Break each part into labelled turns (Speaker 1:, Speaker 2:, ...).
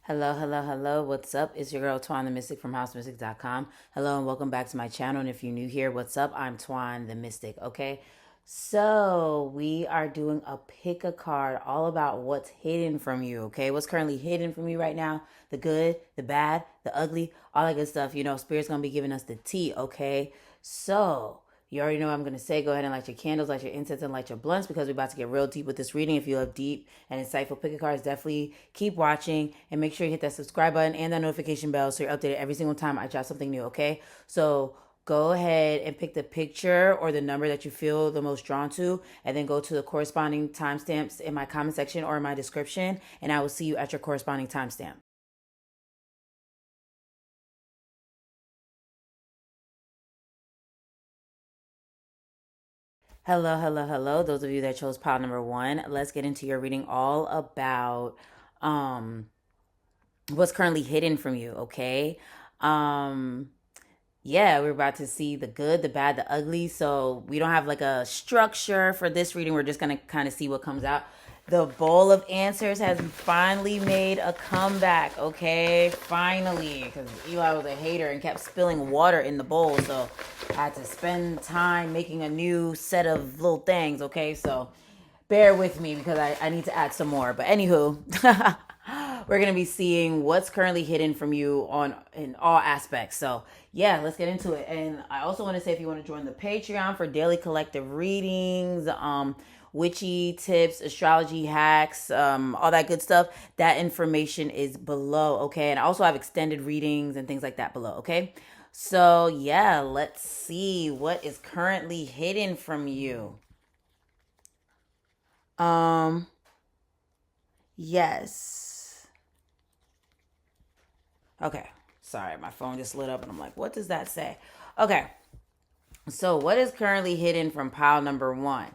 Speaker 1: Hello, hello, hello. What's up? It's your girl Twan the Mystic from housemystic.com. Hello and welcome back to my channel. And if you're new here, what's up? I'm Twan the Mystic, okay? So, we are doing a pick a card all about what's hidden from you, okay? What's currently hidden from you right now? The good, the bad, the ugly, all that good stuff. You know, Spirit's going to be giving us the tea, okay? So, you already know what I'm going to say. Go ahead and light your candles, light your incense, and light your blunts because we're about to get real deep with this reading. If you love deep and insightful pick a cards, definitely keep watching and make sure you hit that subscribe button and that notification bell so you're updated every single time I drop something new, okay? So go ahead and pick the picture or the number that you feel the most drawn to, and then go to the corresponding timestamps in my comment section or in my description, and I will see you at your corresponding timestamp. Hello, hello, hello. Those of you that chose pile number one, let's get into your reading all about um what's currently hidden from you, okay? Um yeah, we're about to see the good, the bad, the ugly. So we don't have like a structure for this reading. We're just gonna kind of see what comes out. The bowl of answers has finally made a comeback, okay? Finally, because Eli was a hater and kept spilling water in the bowl. So I had to spend time making a new set of little things, okay? So bear with me because I need to add some more. But anywho, we're gonna be seeing what's currently hidden from you on in all aspects. So yeah, let's get into it. And I also want to say if you want to join the Patreon for daily collective readings, witchy tips, astrology hacks, all that good stuff, that information is below, okay? And I also have extended readings and things like that below, okay? So yeah, let's see what is currently hidden from you. Um, yes. Okay. Sorry, my phone just lit up and I'm like, what does that say? Okay. So, what is currently hidden from pile number one?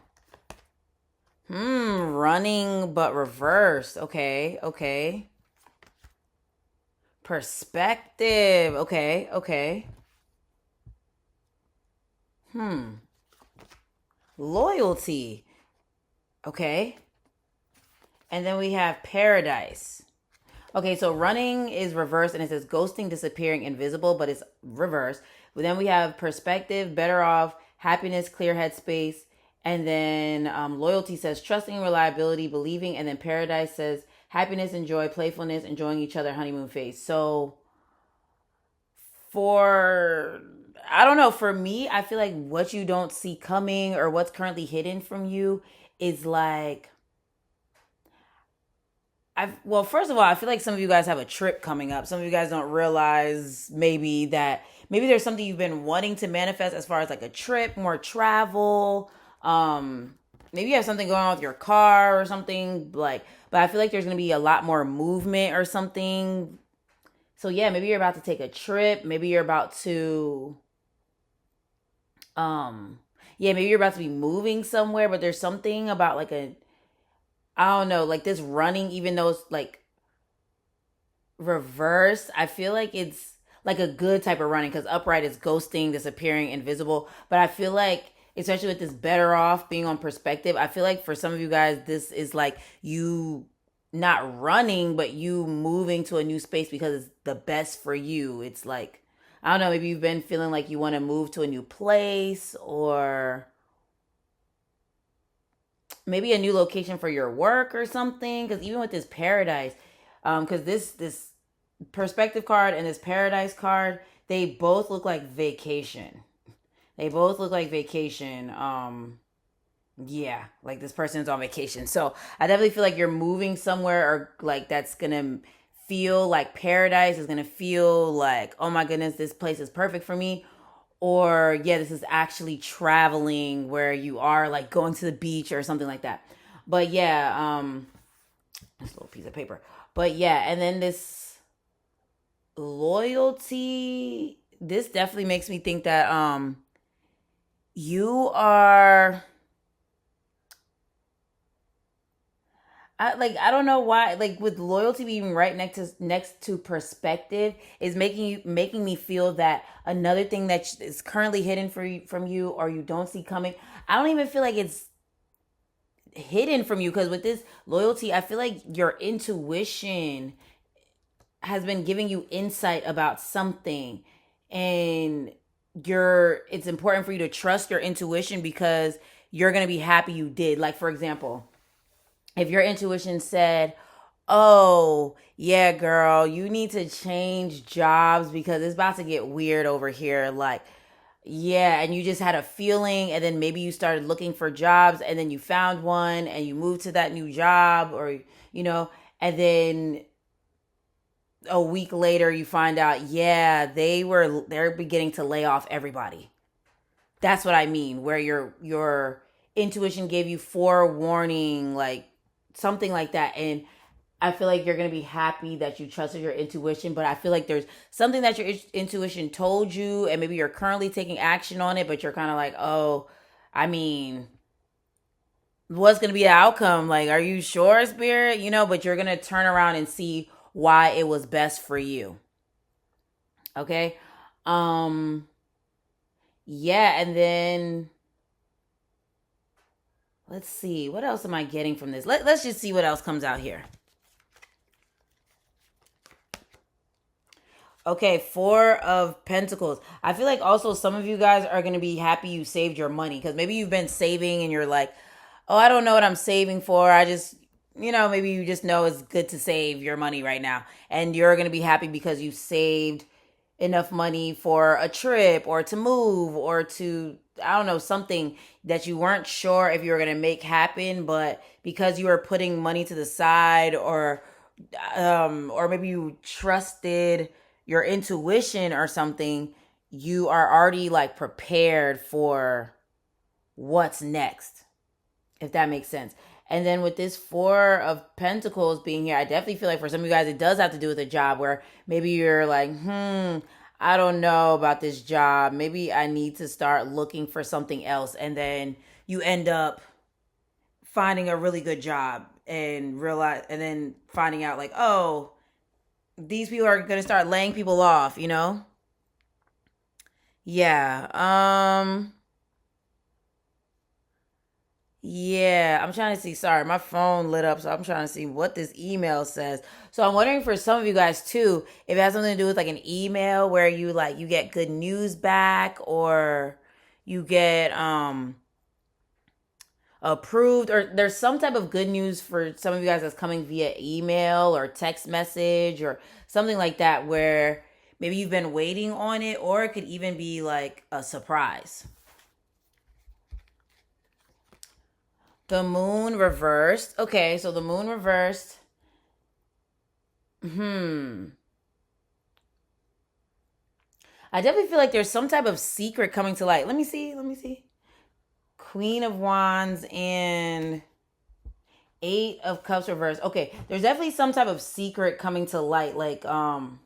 Speaker 1: Running but reversed. Okay, okay. Perspective. Okay, okay. Loyalty. Okay. And then we have paradise. Okay, so running is reversed and it says ghosting, disappearing, invisible, but it's reversed. But then we have perspective, better off, happiness, clear head space. And then loyalty says trusting, reliability, believing. And then paradise says happiness and joy, playfulness, enjoying each other, honeymoon phase. So for, I don't know, for me, I feel like what you don't see coming or what's currently hidden from you is like, well, first of all, I feel like some of you guys have a trip coming up. Some of you guys don't realize maybe that maybe there's something you've been wanting to manifest as far as like a trip, more travel. Maybe you have something going on with your car or something like, but I feel like there's going to be a lot more movement or something. So yeah, maybe you're about to take a trip, maybe you're about to um yeah, maybe you're about to be moving somewhere, but there's something about like a, I don't know, like this running, even though it's like reverse, I feel like it's like a good type of running because upright is ghosting, disappearing, invisible. But I feel like, especially with this better off being on perspective, I feel like for some of you guys, this is like you not running, but you moving to a new space because it's the best for you. It's like, I don't know, maybe you've been feeling like you want to move to a new place or maybe a new location for your work or something. Because even with this paradise, because this perspective card and this paradise card, they both look like vacation. They both look like vacation. Yeah, like this person's on vacation. So I definitely feel like you're moving somewhere or like that's gonna feel like paradise, is gonna feel like, oh my goodness, this place is perfect for me. Or yeah, this is actually traveling where you are like going to the beach or something like that. But yeah, this little piece of paper. But yeah, and then this loyalty, this definitely makes me think that you are, I don't know why, like with loyalty being right next to perspective is making me feel that another thing that is currently hidden from you or you don't see coming. I don't even feel like it's hidden from you because with this loyalty, I feel like your intuition has been giving you insight about something, and it's important for you to trust your intuition because you're going to be happy you did. Like, for example, if your intuition said, "Oh, yeah, girl, you need to change jobs because it's about to get weird over here." Like, yeah, and you just had a feeling, and then maybe you started looking for jobs, and then you found one, and you moved to that new job, or, and then a week later you find out, yeah, they're beginning to lay off everybody. That's what I mean, where your intuition gave you forewarning, like something like that. And I feel like you're going to be happy that you trusted your intuition, but I feel like there's something that your intuition told you, and maybe you're currently taking action on it, but you're kind of like, oh, I mean, what's going to be the outcome? Like, are you sure, Spirit? But you're going to turn around and see why it was best for you. Okay? Um, yeah, and then let's see. What else am I getting from this? Let's just see what else comes out here. Okay, Four of Pentacles. I feel like also some of you guys are going to be happy you saved your money because maybe you've been saving and you're like, oh, I don't know what I'm saving for. I just, maybe you just know it's good to save your money right now. And you're going to be happy because you saved enough money for a trip or to move or to, I don't know, something that you weren't sure if you were going to make happen, but because you were putting money to the side, or maybe you trusted your intuition or something, you are already like prepared for what's next, if that makes sense. And then with this Four of Pentacles being here, I definitely feel like for some of you guys, it does have to do with a job where maybe you're like, I don't know about this job. Maybe I need to start looking for something else. And then you end up finding a really good job and then finding out like, oh, these people are going to start laying people off, Yeah. Yeah, I'm trying to see. Sorry, my phone lit up, so I'm trying to see what this email says. So I'm wondering for some of you guys too, if it has something to do with like an email where you get good news back, or you get approved, or there's some type of good news for some of you guys that's coming via email or text message or something like that, where maybe you've been waiting on it, or it could even be like a surprise. The moon reversed. Okay, so the moon reversed. I definitely feel like there's some type of secret coming to light. Let me see. Queen of Wands and Eight of Cups reversed. Okay, there's definitely some type of secret coming to light. Like, how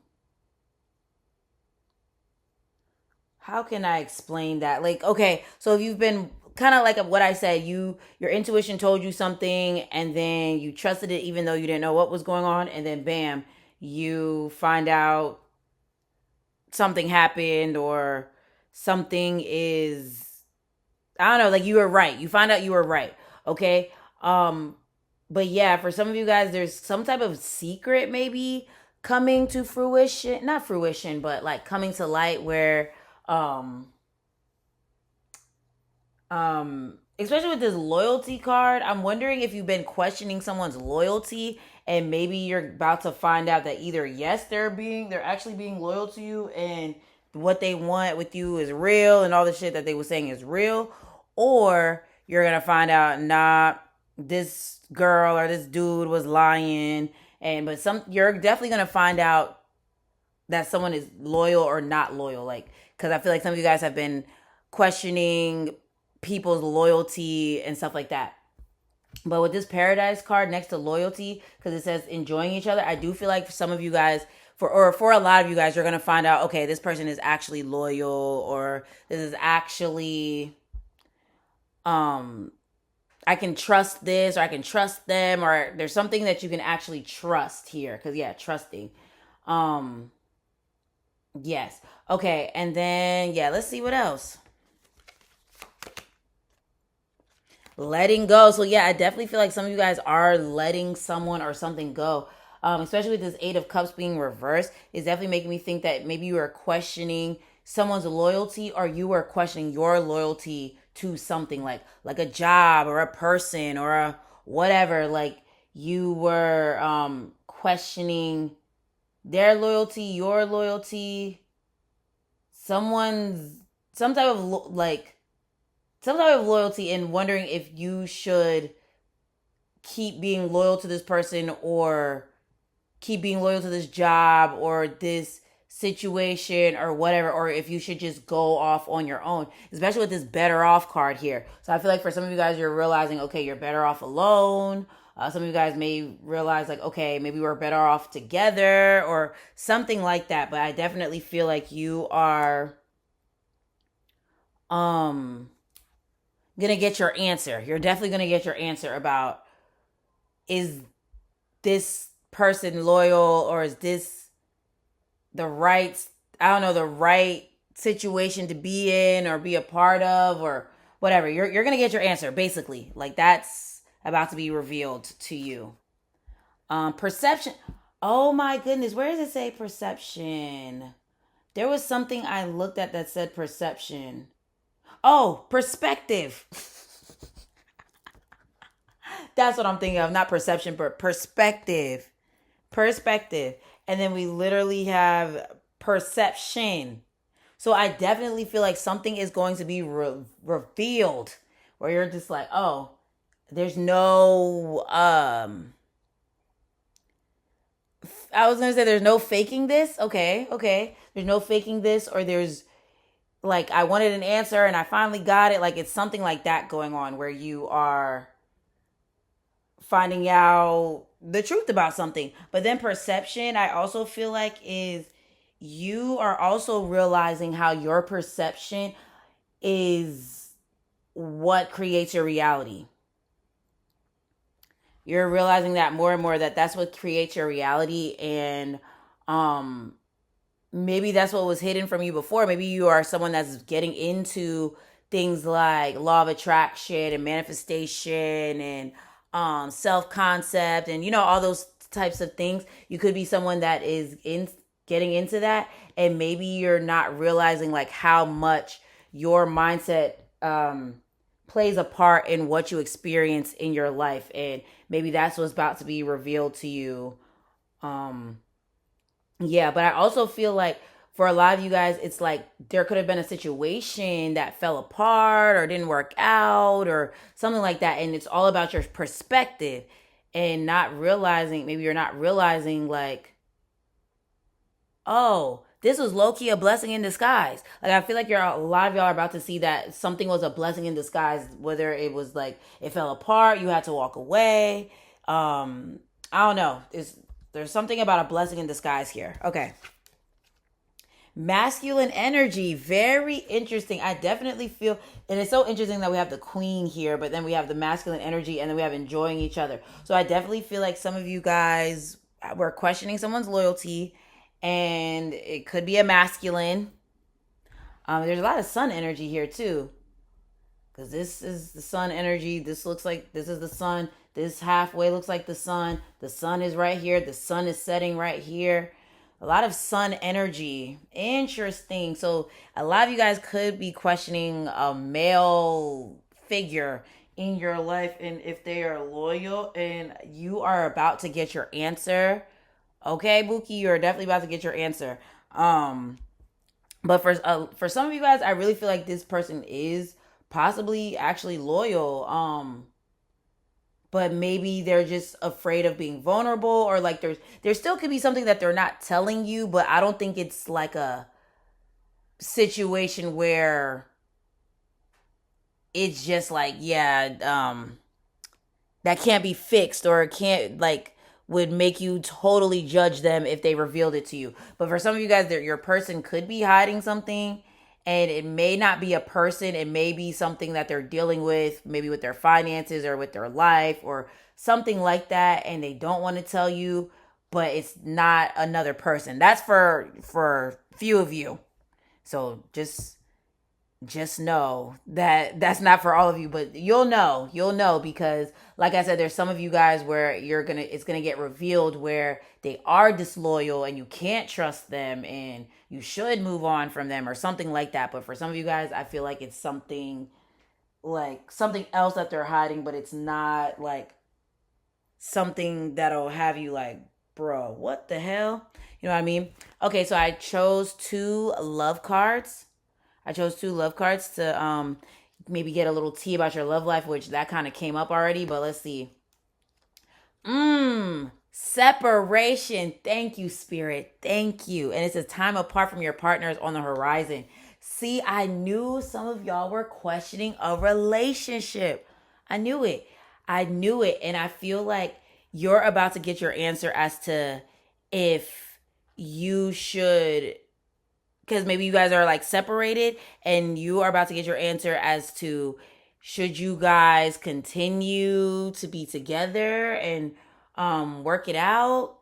Speaker 1: can I explain that? Like, okay, so if you've been kind of like what I said, your intuition told you something, and then you trusted it even though you didn't know what was going on, and then bam, you find out something happened, or something is, I don't know, like you were right. You find out you were right. Okay? But yeah, for some of you guys, there's some type of secret maybe coming to fruition. Not fruition, but like coming to light where um especially with this loyalty card, I'm wondering if you've been questioning someone's loyalty, and maybe you're about to find out that either yes, they're actually being loyal to you, and what they want with you is real, and all the shit that they were saying is real, or you're gonna find out, nah, this girl or this dude was lying, but you're definitely gonna find out that someone is loyal or not loyal, like, because I feel like some of you guys have been questioning people's loyalty and stuff like that. But with this Paradise card next to loyalty, because it says enjoying each other, I do feel like for some of you guys, for a lot of you guys, you're gonna find out, okay, this person is actually loyal, or this is actually I can trust this, or I can trust them, or there's something that you can actually trust here. Because yeah, trusting. Um, yes. Okay, and then yeah, let's see what else. Letting go. So yeah, I definitely feel like some of you guys are letting someone or something go. especially with this Eight of Cups being reversed, is definitely making me think that maybe you are questioning someone's loyalty, or you are questioning your loyalty to something, like a job or a person or a whatever. Like you were questioning their loyalty, your loyalty, someone's some type of some type of loyalty, and wondering if you should keep being loyal to this person, or keep being loyal to this job or this situation or whatever, or if you should just go off on your own, especially with this better off card here. So I feel like for some of you guys, you're realizing, okay, you're better off alone. Some of you guys may realize, like, okay, maybe we're better off together or something like that. But I definitely feel like you are um gonna get your answer. You're definitely gonna get your answer about, is this person loyal, or is this the right, I don't know, the right situation to be in or be a part of, or whatever. You're gonna get your answer, basically. Like that's about to be revealed to you. Perception. Oh my goodness, where does it say perception? There was something I looked at that said perception. Oh, perspective. That's what I'm thinking of. Not perception, but perspective. Perspective. And then we literally have perception. So I definitely feel like something is going to be revealed, where you're just like, oh, there's no I was going to say there's no faking this. Okay, okay. There's no faking this, or there's like, I wanted an answer and I finally got it. Like it's something like that going on, where you are finding out the truth about something. But then perception, I also feel like, is you are also realizing how your perception is what creates your reality. You're realizing that more and more, that that's what creates your reality. And um maybe that's what was hidden from you before. Maybe you are someone that's getting into things like law of attraction and manifestation and self concept, and all those types of things. You could be someone that is in getting into that, and maybe you're not realizing like how much your mindset plays a part in what you experience in your life, and maybe that's what's about to be revealed to you. um yeah, but I also feel like for a lot of you guys, it's like there could have been a situation that fell apart or didn't work out or something like that. And it's all about your perspective, and not realizing, maybe you're not realizing, like, oh, this was low key a blessing in disguise. Like, I feel like a lot of y'all are about to see that something was a blessing in disguise, whether it was like it fell apart, you had to walk away. I don't know. There's something about a blessing in disguise here. Okay. Masculine energy, very interesting. I definitely feel, and it's so interesting that we have the queen here, but then we have the masculine energy, and then we have enjoying each other. So I definitely feel like some of you guys were questioning someone's loyalty, and it could be a masculine. There's a lot of sun energy here too, because this is the sun energy. This looks like this is the sun. This halfway looks like the sun. The sun is right here. The sun is setting right here. A lot of sun energy. Interesting. So a lot of you guys could be questioning a male figure in your life, and if they are loyal, and you are about to get your answer. Okay, Buki, you're definitely about to get your answer. But for some of you guys, I really feel like this person is possibly actually loyal. But maybe they're just afraid of being vulnerable, or like there still could be something that they're not telling you, but I don't think it's like a situation where it's just like, yeah, that can't be fixed, or it can't, like, would make you totally judge them if they revealed it to you. But for some of you guys, your person could be hiding something, and it may not be a person. It may be something that they're dealing with, maybe with their finances or with their life or something like that, and they don't want to tell you, but it's not another person. That's for few of you. So just just know that that's not for all of you, but you'll know because like I said, there's some of you guys where it's gonna get revealed where they are disloyal and you can't trust them and you should move on from them or something like that. But for some of you guys, I feel like it's something else that they're hiding, but it's not like something that'll have you like, bro, what the hell? You know what I mean? Okay, so I chose two love cards. I chose two love cards to maybe get a little tea about your love life, which that kind of came up already, but let's see. Separation. Thank you, Spirit. Thank you. And it's a time apart from your partners on the horizon. See, I knew some of y'all were questioning a relationship. I knew it. I knew it. And I feel like you're about to get your answer as to if you should, because maybe you guys are like separated and you are about to get your answer as to should you guys continue to be together and work it out,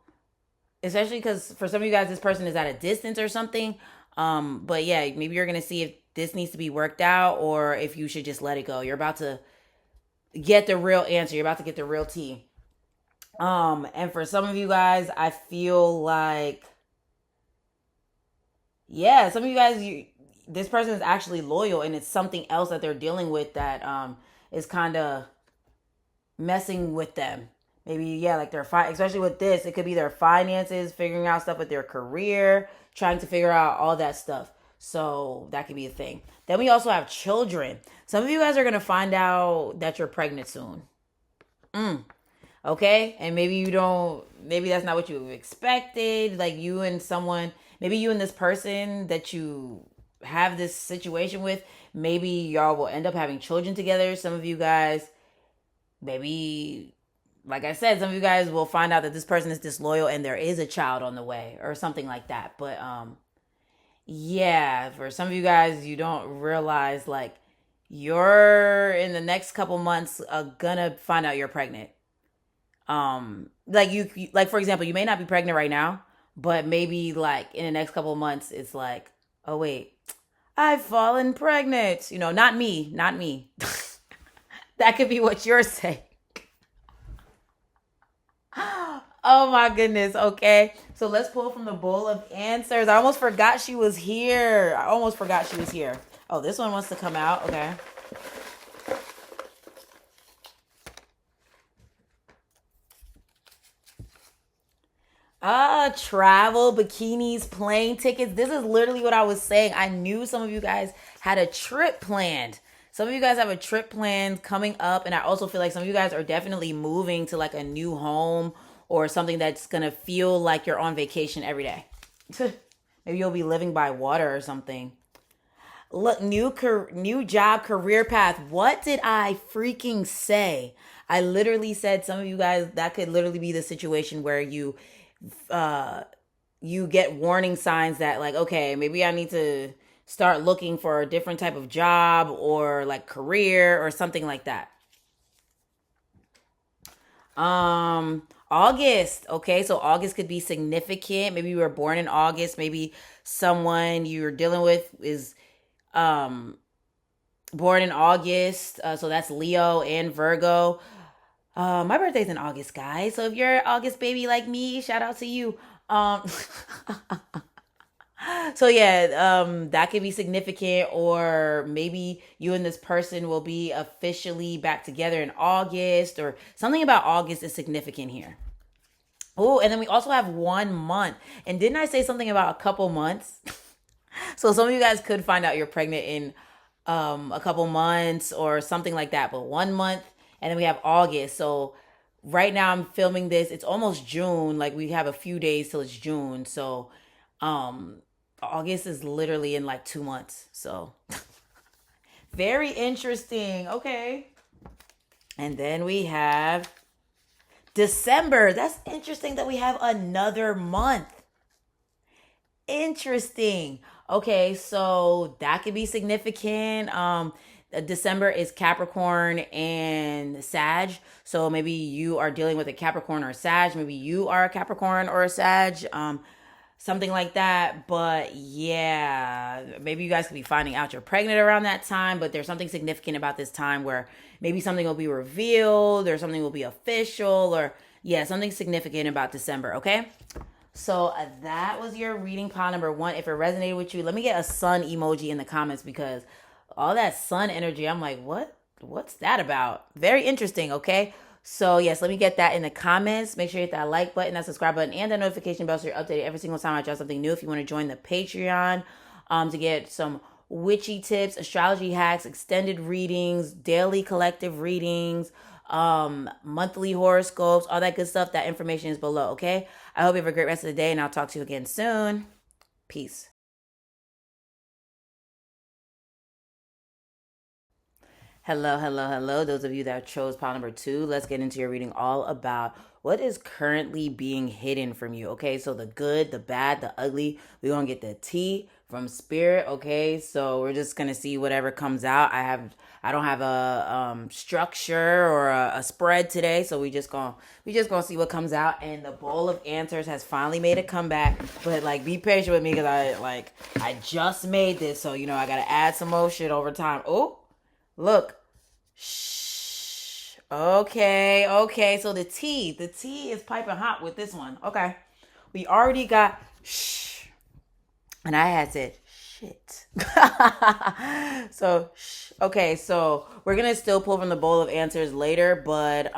Speaker 1: especially because for some of you guys this person is at a distance or something. But yeah, maybe you're gonna see if this needs to be worked out or if you should just let it go. You're about to get the real answer. You're about to get the real tea. And for some of you guys, I feel like, yeah, some of you guys, this person is actually loyal, and it's something else that they're dealing with that is kind of messing with them. Maybe, yeah, like especially with this, it could be their finances, figuring out stuff with their career, trying to figure out all that stuff. So that could be a thing. Then we also have children. Some of you guys are gonna find out that you're pregnant soon. Okay, and maybe you don't, maybe that's not what you expected, like you and someone, maybe you and this person that you have this situation with, maybe y'all will end up having children together. Some of you guys, maybe, like I said, some of you guys will find out that this person is disloyal and there is a child on the way or something like that. But yeah, for some of you guys, you don't realize like you're in the next couple months gonna find out you're pregnant. Like like for example, you may not be pregnant right now, but maybe like in the next couple of months it's like, oh wait, I've fallen pregnant, not me, not me. That could be what you're saying. Oh my goodness. Okay, so let's pull from the bowl of answers. I almost forgot she was here. Oh, this one wants to come out. Okay. Travel, bikinis, plane tickets. This is literally what I was saying. I knew some of you guys had a trip planned. Some of you guys have a trip planned coming up, and I also feel like some of you guys are definitely moving to like a new home or something that's gonna feel like you're on vacation every day. Maybe you'll be living by water or something. Look, new job, career path. What did I freaking say? I literally said some of you guys that could literally be the situation where uh you get warning signs that like, okay, maybe I need to start looking for a different type of job or like career or something like that. August. Okay, so August could be significant. Maybe you were born in August. Maybe someone you're dealing with is um born in August. So that's Leo and Virgo. My birthday's in August, guys. So if you're an August baby like me, shout out to you. Um, so yeah, that could be significant, or maybe you and this person will be officially back together in August, or something about August is significant here. Oh, and then we also have 1 month. And didn't I say something about a couple months? So some of you guys could find out you're pregnant in a couple months or something like that. But 1 month, and then we have August. So right now I'm filming this. It's almost June. Like we have a few days till it's June. So um August is literally in like 2 months. So very interesting. Okay. And then we have December. That's interesting that we have another month. Interesting. Okay, so that could be significant. December is Capricorn and Sag. So maybe you are dealing with a Capricorn or a Sag. Maybe you are a Capricorn or a Sag. something like that. But yeah, maybe you guys could be finding out you're pregnant around that time, but there's something significant about this time where maybe something will be revealed or something will be official, or yeah, something significant about December, okay? So that was your reading pile number one. If it resonated with you, let me get a sun emoji in the comments, because all that sun energy, I'm like, what's that about? Very interesting, okay? So yes, let me get that in the comments. Make sure you hit that like button, that subscribe button, and that notification bell so you're updated every single time I drop something new. If you want to join the Patreon, to get some witchy tips, astrology hacks, extended readings, daily collective readings, monthly horoscopes, all that good stuff, that information is below, okay? I hope you have a great rest of the day, and I'll talk to you again soon. Peace. Hello, hello, hello. Those of you that chose pile number two, let's get into your reading all about what is currently being hidden from you. Okay, so the good, the bad, the ugly. We're gonna get the tea from spirit. Okay, so we're just gonna see whatever comes out. I don't have a structure or a spread today, so we just gonna see what comes out. And the bowl of answers has finally made a comeback. But like, be patient with me, because I just made this, so I gotta add some more shit over time. Oh. Look. Shh. Okay, okay. So the tea is piping hot with this one. Okay. We already got shh. And I had said shit. So shh. Okay, so we're gonna still pull from the bowl of answers later, but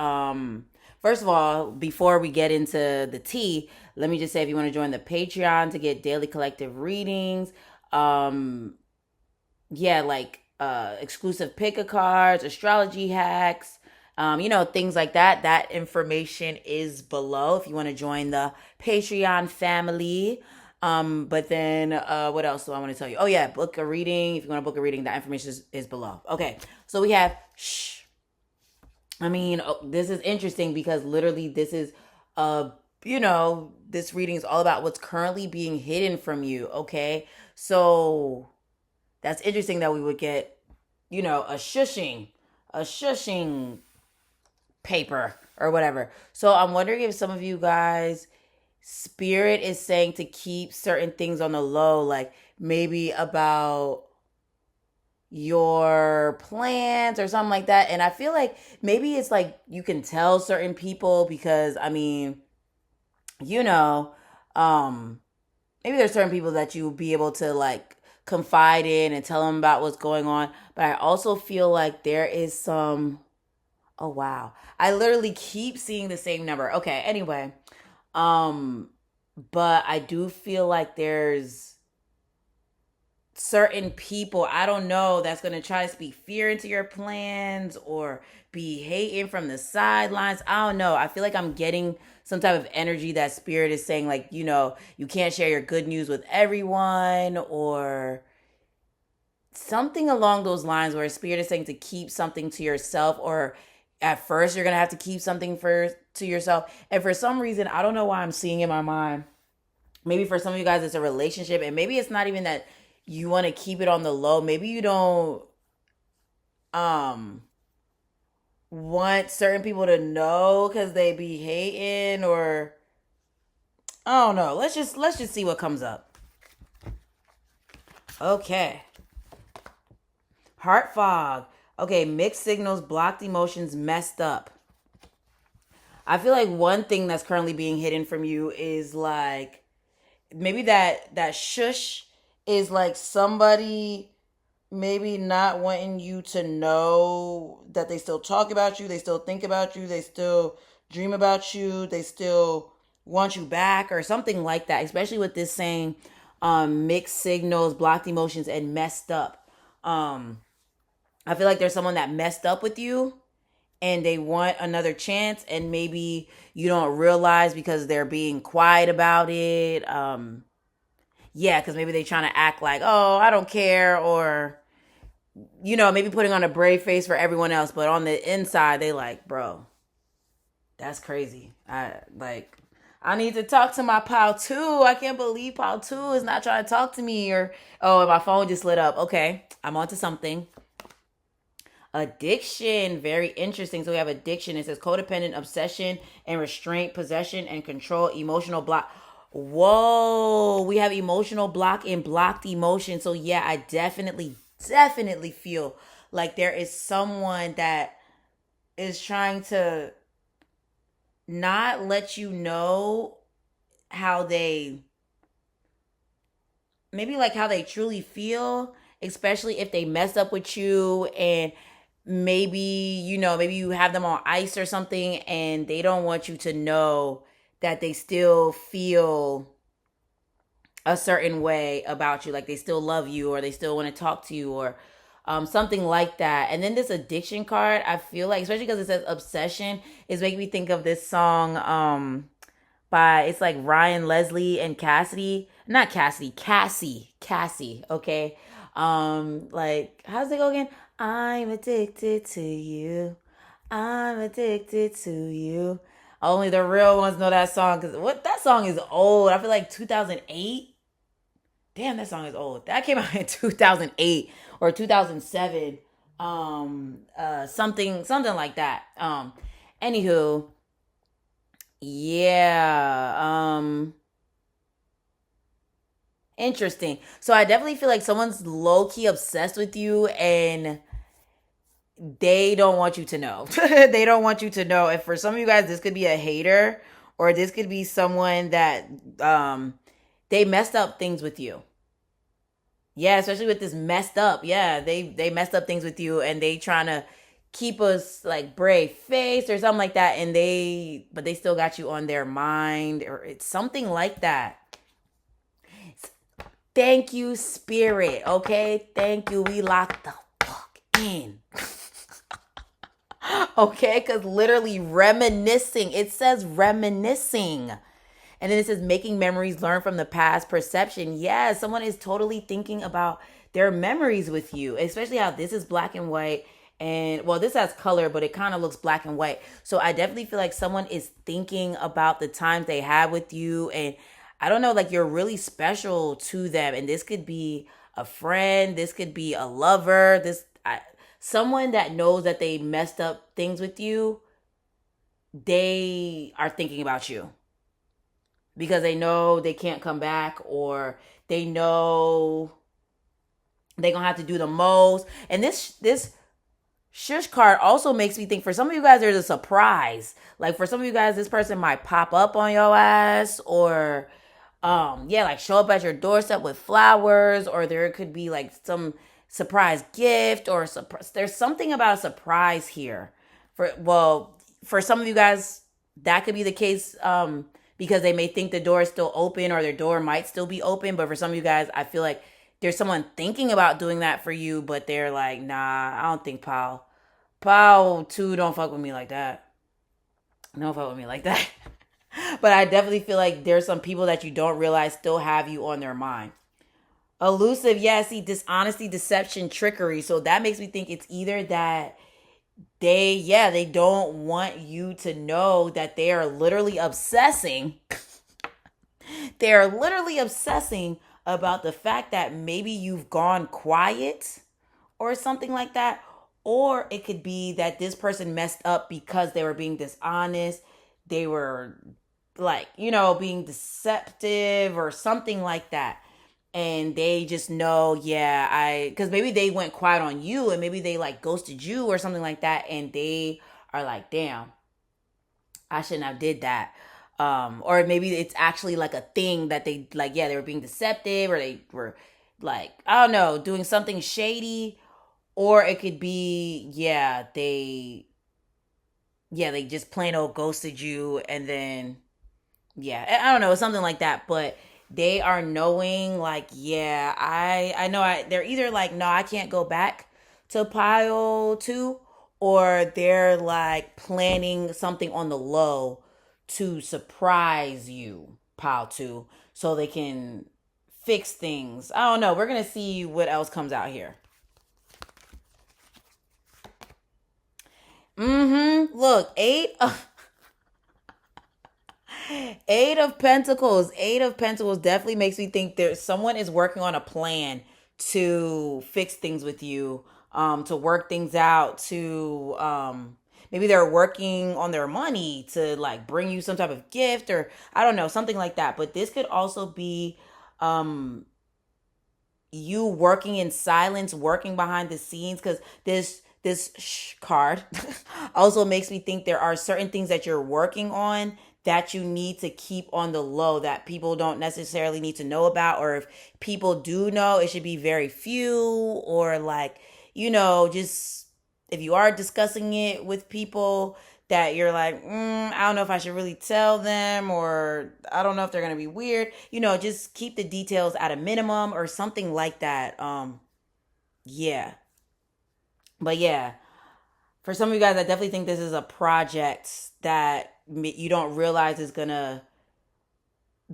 Speaker 1: first of all, before we get into the tea, let me just say, if you want to join the Patreon to get daily collective readings, um yeah, like exclusive pick a cards, astrology hacks, things like that. That information is below if you want to join the Patreon family. But then what else do I want to tell you? Oh yeah, book a reading. If you want to book a reading, that information is below. Okay, so we have shh. This is interesting, because literally this is this reading is all about what's currently being hidden from you. Okay, so that's interesting that we would get, a shushing paper or whatever. So I'm wondering if some of you guys, spirit is saying to keep certain things on the low, like maybe about your plans or something like that. And I feel like maybe it's like you can tell certain people, because you know, um, maybe there's certain people that you will be able to like confide in and tell them about what's going on. But I also feel like there is some. Oh wow, I literally keep seeing the same number. Okay, anyway, um, but I do feel like there's certain people, I don't know, that's going to try to speak fear into your plans or be hating from the sidelines. I don't know. I feel like I'm getting some type of energy that spirit is saying, like, you can't share your good news with everyone, or something along those lines, where spirit is saying to keep something to yourself, or at first you're going to have to keep something to yourself. And for some reason, I don't know why I'm seeing in my mind, maybe for some of you guys it's a relationship, and maybe it's not even that you want to keep it on the low. Maybe you don't um want certain people to know because they be hating, or I don't know. Let's just see what comes up. Okay. Heart fog. Okay, mixed signals, blocked emotions, messed up. I feel like one thing that's currently being hidden from you is like, maybe that shush is like somebody maybe not wanting you to know that they still talk about you, they still think about you, they still dream about you, they still want you back, or something like that. Especially with this saying, mixed signals, blocked emotions, and messed up. I feel like there's someone that messed up with you, and they want another chance, and maybe you don't realize because they're being quiet about it. Yeah, because maybe they're trying to act like, oh, I don't care, or maybe putting on a brave face for everyone else, but on the inside they like, bro, that's crazy. I need to talk to my pal two. I can't believe pal two is not trying to talk to me, or oh, and my phone just lit up. Okay, I'm onto something. Addiction, very interesting. So we have addiction. It says codependent, obsession and restraint, possession and control, emotional block. Whoa, we have emotional block and blocked emotion. So yeah, I definitely feel like there is someone that is trying to not let you know how they, maybe like how they truly feel, especially if they messed up with you, and maybe, maybe you have them on ice or something, and they don't want you to know that they still feel a certain way about you, like they still love you, or they still want to talk to you, or something like that. And then this addiction card, I feel like, especially because it says obsession, is making me think of this song by, it's like Ryan Leslie and Cassidy, not Cassidy, Cassie, okay? Like, how's it go again? I'm addicted to you. I'm addicted to you. Only the real ones know that song, because what, that song is old. I feel like 2008. Damn, that song is old. That came out in 2008 or 2007. Something like that. Anywho, yeah. Interesting. So I definitely feel like someone's low key obsessed with you, and they don't want you to know. They don't want you to know. And for some of you guys, this could be a hater, or this could be someone that they messed up things with you. Yeah, especially with this messed up. Yeah, they messed up things with you, and they trying to keep us like brave face or something like that, and but they still got you on their mind, or it's something like that. Thank you, spirit. Okay, thank you. We locked the fuck in. Okay, because literally reminiscing. It says reminiscing. And then it says making memories, learn from the past, perception. Yeah, someone is totally thinking about their memories with you, especially how this is black and white. And well, this has color, but it kind of looks black and white. So I definitely feel like someone is thinking about the times they had with you. And I don't know, like you're really special to them. And this could be a friend, this could be a lover, someone that knows that they messed up things with you. They are thinking about you because they know they can't come back, or they know they're gonna have to do the most. And this shush card also makes me think, for some of you guys there's a surprise. Like for some of you guys, this person might pop up on your ass, or yeah, like show up at your doorstep with flowers, or there could be like some surprise gift, or there's something about a surprise here. For some of you guys, that could be the case, because they may think the door is still open, or their door might still be open. But for some of you guys, I feel like there's someone thinking about doing that for you, but they're like, nah, I don't think Paul too don't fuck with me like that. Don't fuck with me like that. But I definitely feel like there's some people that you don't realize still have you on their mind. Elusive, yeah, see, dishonesty, deception, trickery. So that makes me think it's either that they don't want you to know that they are literally obsessing. They are literally obsessing about the fact that maybe you've gone quiet or something like that. Or it could be that this person messed up because they were being dishonest. They were like, being deceptive or something like that. And they just know, yeah, because maybe they went quiet on you, and maybe they like ghosted you or something like that. And they are like, damn, I shouldn't have did that. Or maybe it's actually like a thing that they like, yeah, they were being deceptive, or they were like, I don't know, doing something shady. Or it could be, they just plain old ghosted you, and then yeah, I don't know, something like that. But they are knowing, like, yeah, I know, they're either like, no, I can't go back to pile two, or they're like planning something on the low to surprise you, pile two, so they can fix things. I don't know, we're gonna see what else comes out here. Look, Eight of Pentacles. Eight of Pentacles definitely makes me think there's someone is working on a plan to fix things with you, to work things out, to maybe they're working on their money to like bring you some type of gift, or I don't know, something like that. But this could also be um you working in silence, working behind the scenes, because this card also makes me think there are certain things that you're working on that you need to keep on the low, that people don't necessarily need to know about, or if people do know, it should be very few, or like, just if you are discussing it with people, that you're like, I don't know if I should really tell them, or I don't know if they're gonna be weird. Just keep the details at a minimum or something like that. Yeah, but yeah, for some of you guys, I definitely think this is a project that you don't realize is gonna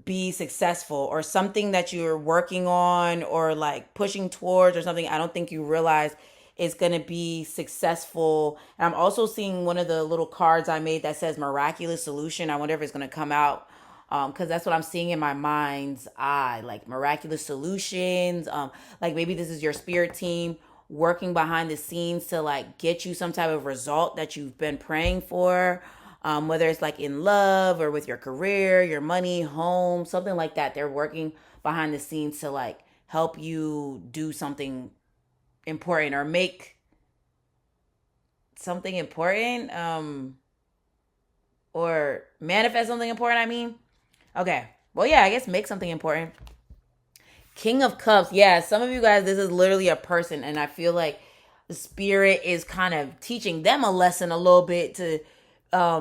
Speaker 1: be successful, or something that you're working on or like pushing towards or something. I don't think you realize is going to be successful. And I'm also seeing one of the little cards I made that says miraculous solution. I wonder if it's going to come out, because that's what I'm seeing in my mind's eye, like miraculous solutions. Like maybe this is your spirit team working behind the scenes to like get you some type of result that you've been praying for, whether it's like in love or with your career, your money, home, something like that. They're working behind the scenes to like help you do something important, or make something important, or manifest something important. I mean, okay. Well, yeah, I guess make something important. King of Cups. Yeah, some of you guys, this is literally a person, and I feel like the spirit is kind of teaching them a lesson a little bit to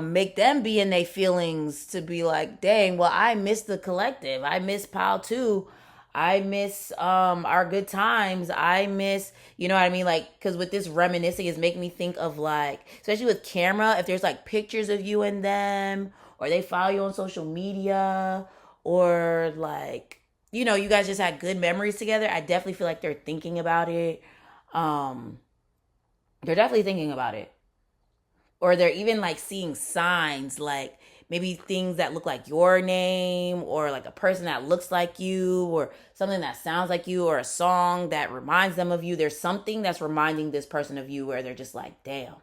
Speaker 1: make them be in their feelings, to be like, dang, well, I miss the collective. I miss Pile 2. I miss our good times. I miss, you know what I mean? Like, because with this reminiscing is making me think of like, especially with camera, if there's like pictures of you and them, or they follow you on social media, or like, you guys just had good memories together. I definitely feel like they're thinking about it. Um, they're definitely thinking about it, or they're even like seeing signs, like maybe things that look like your name, or like a person that looks like you, or something that sounds like you, or a song that reminds them of you. There's something that's reminding this person of you, where they're just like, damn,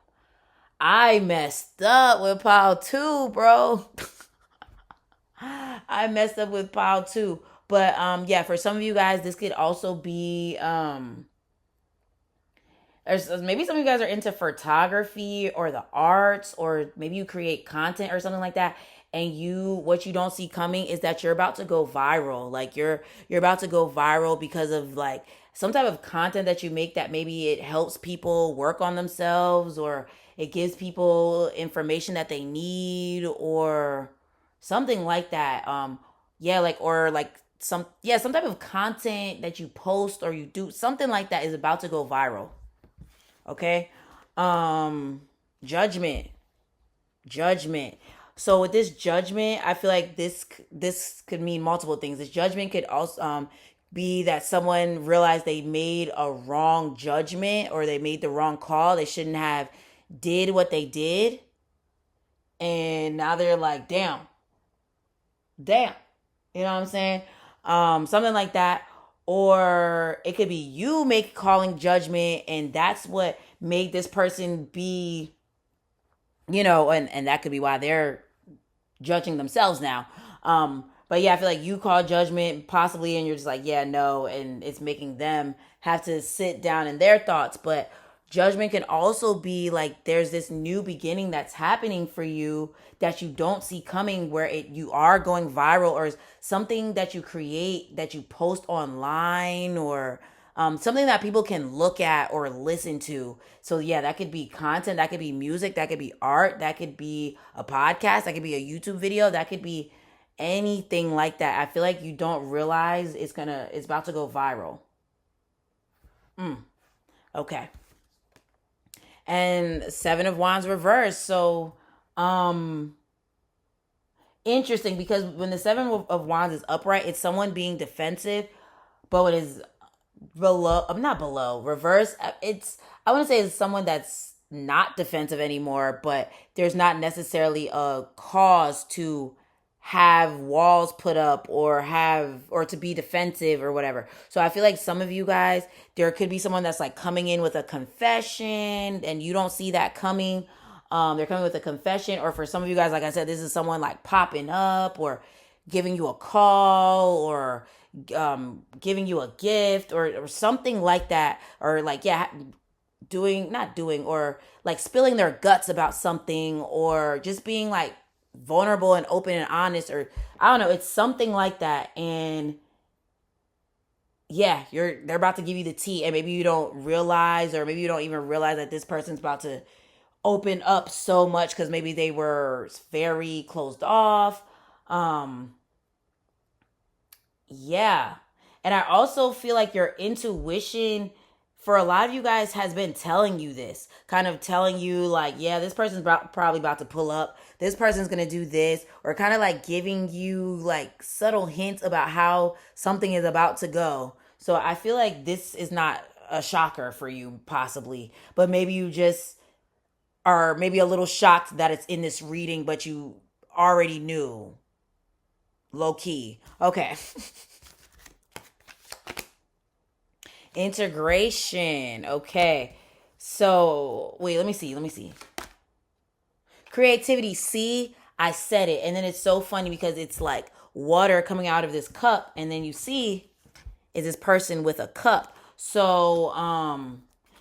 Speaker 1: I messed up with Pile 2, bro. I messed up with Pile 2. But yeah, for some of you guys, this could also be maybe some of you guys are into photography or the arts, or maybe you create content or something like that. And what you don't see coming is that you're about to go viral. Like you're about to go viral because of like some type of content that you make, that maybe it helps people work on themselves, or it gives people information that they need, or something like that. Yeah, like, or like some type of content that you post or you do, something like that is about to go viral. Okay. um Judgment. Judgment. So with this judgment, I feel like this could mean multiple things. This judgment could also be that someone realized they made a wrong judgment, or they made the wrong call. They shouldn't have did what they did, and now they're like, damn, damn. You know what I'm saying? Something like that. Or it could be you make calling judgment, and that's what made this person be, and that could be why they're judging themselves now. But yeah, I feel like you call judgment possibly, and you're just like, yeah, no, and it's making them have to sit down in their thoughts. But judgment can also be like there's this new beginning that's happening for you that you don't see coming, where you are going viral, or something that you create, that you post online, or something that people can look at or listen to. So yeah, that could be content, that could be music, that could be art, that could be a podcast, that could be a YouTube video, that could be anything like that. I feel like you don't realize it's about to go viral. Okay. And Seven of Wands reversed. So um interesting, because when the Seven of Wands is upright, it's someone being defensive. But when it's below, I'm not below, reverse, it's, I want to say it's someone that's not defensive anymore, but there's not necessarily a cause to have walls put up, or to be defensive or whatever. So I feel like some of you guys, there could be someone that's like coming in with a confession, and you don't see that coming. They're coming with a confession, or for some of you guys, like I said, this is someone like popping up or giving you a call, or giving you a gift, or something like that, or like, yeah, doing, not doing, or like spilling their guts about something, or just being like vulnerable and open and honest, or I don't know, it's something like that. And yeah, they're about to give you the tea, and maybe you don't realize, or maybe you don't even realize that this person's about to open up so much, because maybe they were very closed off. um Yeah. And I also feel like your intuition for a lot of you guys has been telling you this, kind of telling you like, yeah, this person's probably about to pull up. This person's going to do this, or kind of like giving you like subtle hints about how something is about to go. So I feel like this is not a shocker for you, possibly, but maybe you just are maybe a little shocked that it's in this reading, but you already knew, low key. Okay. Integration. Okay. So, wait, let me see. Let me see. Creativity. See, I said it. And then it's so funny because it's like water coming out of this cup. And then you see is this person with a cup. So,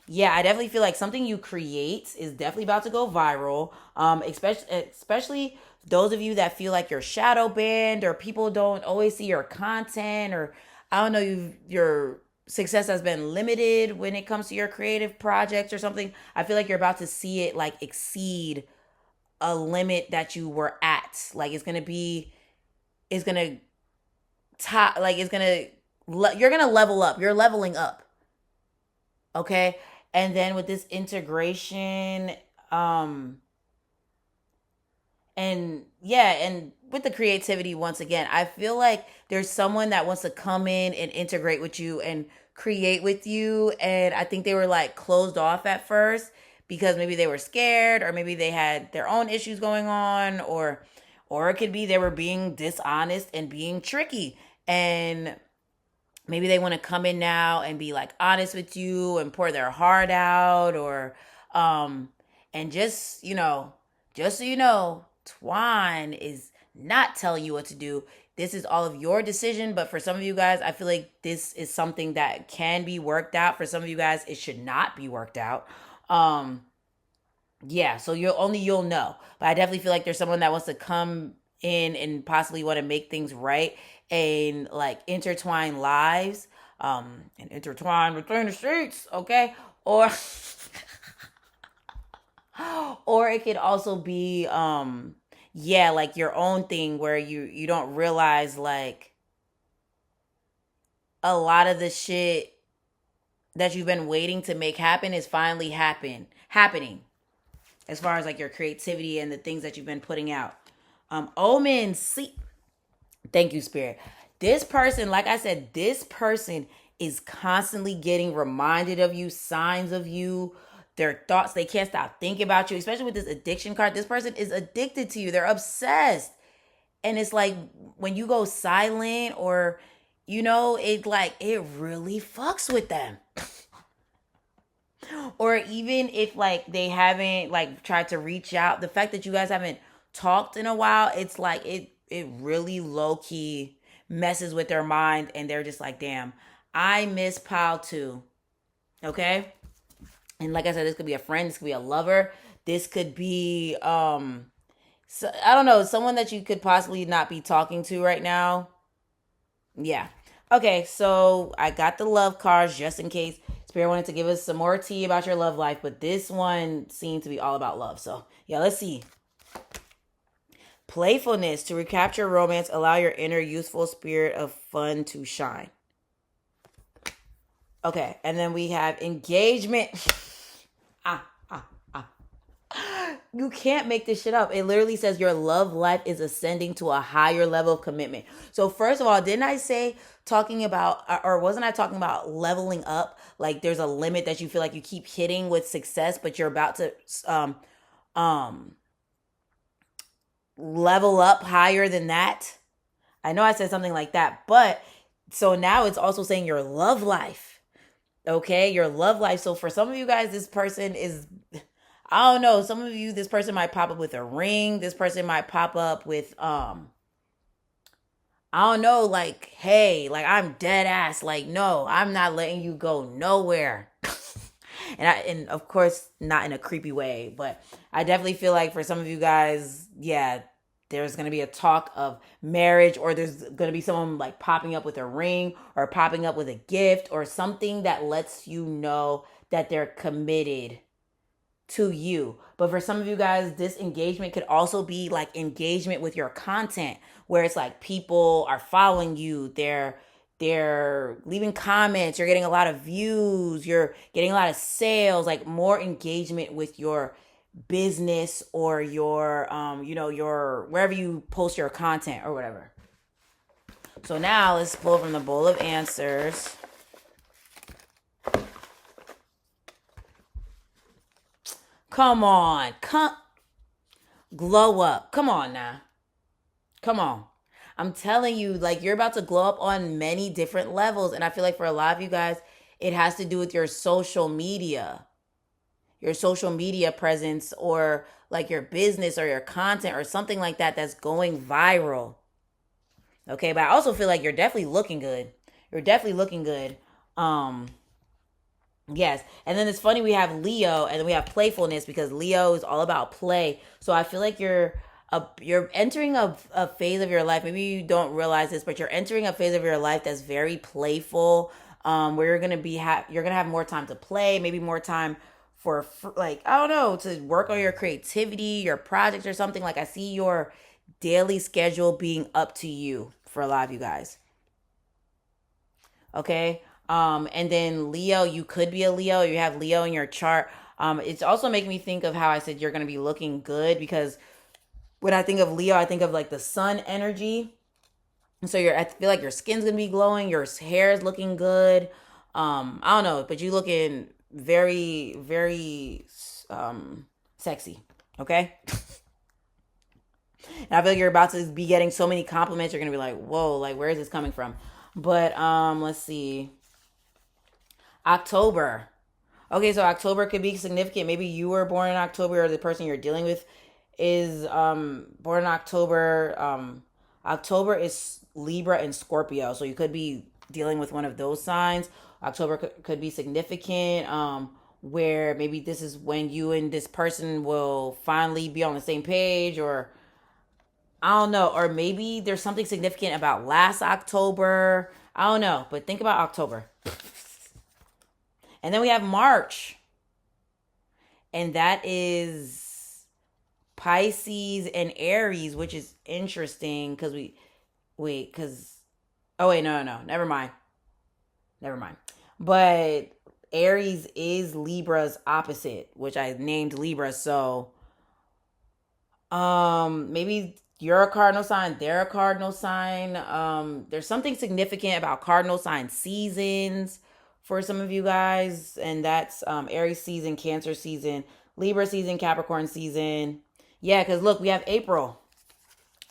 Speaker 1: yeah, I definitely feel like something you create is definitely about to go viral. Especially those of you that feel like you're shadow banned, or people don't always see your content, or I don't know, your success has been limited when it comes to your creative projects or something. I feel like you're about to see it like exceed a limit that you were at. Like it's gonna top, like you're gonna level up. You're leveling up. Okay. And then with this integration, um, and yeah, and with the creativity, once again, I feel like there's someone that wants to come in and integrate with you and create with you. And I think they were like closed off at first because maybe they were scared, or maybe they had their own issues going on, or it could be they were being dishonest and being tricky. And maybe they want to come in now and be like honest with you and pour their heart out, or um and just so you know, Twine is not telling you what to do. This is all of your decision, but for some of you guys, I feel like this is something that can be worked out. For some of you guys, it should not be worked out. um yeah, so you'll know. But I definitely feel like there's someone that wants to come in and possibly want to make things right, and like intertwine lives, and intertwine between the streets, okay? Or or it could also be yeah, like your own thing where you don't realize like a lot of the shit that you've been waiting to make happen is finally happening, as far as like your creativity and the things that you've been putting out. Omens, see, thank you, Spirit. This person, like I said, this person is constantly getting reminded of you, signs of you, their thoughts. They can't stop thinking about you, especially with this addiction card. This person is addicted to you. They're obsessed. And it's like when you go silent, or, it like, it really fucks with them. Or even if like they haven't like tried to reach out, the fact that you guys haven't talked in a while, it's like it really low key messes with their mind, and they're just like, damn, I miss Pal too. Okay? And like I said, this could be a friend, this could be a lover, this could be so, I don't know, someone that you could possibly not be talking to right now. Yeah. Okay, so I got the love cards just in case Spirit wanted to give us some more tea about your love life, but this one seemed to be all about love. So, yeah, let's see. Playfulness to recapture romance, allow your inner youthful spirit of fun to shine. Okay, and then we have engagement. ah, ah, ah. You can't make this shit up. It literally says your love life is ascending to a higher level of commitment. So first of all, didn't I say talking about, or wasn't I talking about leveling up? Like there's a limit that you feel like you keep hitting with success, but you're about to um level up higher than that. I know I said something like that, but so now it's also saying your love life. Okay, your love life. So for some of you guys, this person is, I don't know. Some of you, this person might pop up with a ring. This person might pop up with I don't know, like, hey, like I'm dead ass. Like, no, I'm not letting you go nowhere. And of course not in a creepy way, but I definitely feel like for some of you guys, yeah, there's gonna be a talk of marriage, or there's gonna be someone like popping up with a ring or popping up with a gift or something that lets you know that they're committed to you. But for some of you guys, this engagement could also be like engagement with your content, where it's like people are following you, they're leaving comments, you're getting a lot of views, you're getting a lot of sales, like more engagement with your business or your your wherever you post your content or whatever. So now let's pull from the bowl of answers. Come on, come glow up. Come on now. Come on. I'm telling you, like, you're about to glow up on many different levels. And I feel like for a lot of you guys, it has to do with your social media presence, or like your business or your content or something like that that's going viral. Okay. But I also feel like you're definitely looking good. You're definitely looking good. Um, Yes. And then it's funny, we have Leo and then we have playfulness, because Leo is all about play. So I feel like you're entering a phase of your life. Maybe you don't realize this, but you're entering a phase of your life that's very playful. Where you're gonna have more time to play, maybe more time for like, I don't know, to work on your creativity, your projects or something. Like I see your daily schedule being up to you for a lot of you guys. Okay. And then Leo, you could be a Leo. You have Leo in your chart. It's also making me think of how I said you're going to be looking good, because when I think of Leo, I think of like the sun energy. So I feel like your skin's going to be glowing. Your hair is looking good. I don't know, but you looking very, very, sexy. Okay. And I feel like you're about to be getting so many compliments. You're going to be like, whoa, like, where is this coming from? But, let's see. October. Okay, so October could be significant. Maybe you were born in October, or the person you're dealing with is born in October. October is Libra and Scorpio, so you could be dealing with one of those signs. October could be significant, where maybe this is when you and this person will finally be on the same page, or I don't know, or maybe there's something significant about last October. I don't know, but think about October. And then we have March, and that is Pisces and Aries, which is interesting because oh wait, no, never mind. But Aries is Libra's opposite, which I named Libra. So maybe you're a cardinal sign, they're a cardinal sign. There's something significant about cardinal sign seasons for some of you guys, and that's Aries season, Cancer season, Libra season, Capricorn season. Yeah, because look, we have April.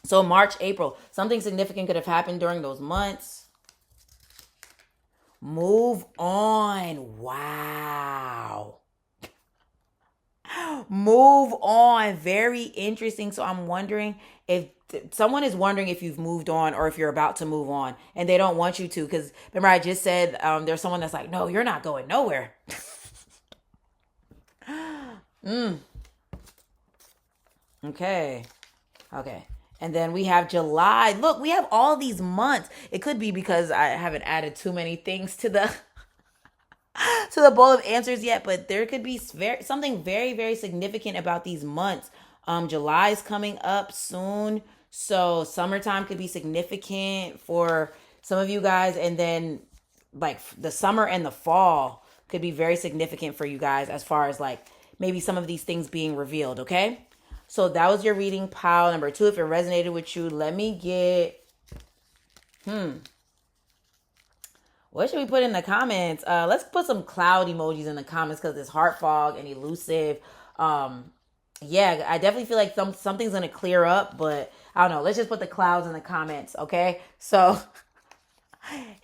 Speaker 1: So March, April, something significant could have happened during those months. Move on. Wow. Move on. Very interesting. So I'm wondering if someone is wondering if you've moved on or if you're about to move on, and they don't want you to, because remember I just said there's someone that's like, no, you're not going nowhere. mm, okay. Okay. And then we have July. Look, we have all these months. It could be because I haven't added too many things to the to the bowl of answers yet, but there could be something very, very significant about these months. July is coming up soon, so summertime could be significant for some of you guys, and then like the summer and the fall could be very significant for you guys, as far as like maybe some of these things being revealed. Okay, so that was your reading, pile number 2. If it resonated with you, let me get what should we put in the comments? Let's put some cloud emojis in the comments, because it's heart fog and elusive. Yeah, I definitely feel like something's gonna clear up, but I don't know. Let's just put the clouds in the comments, okay? So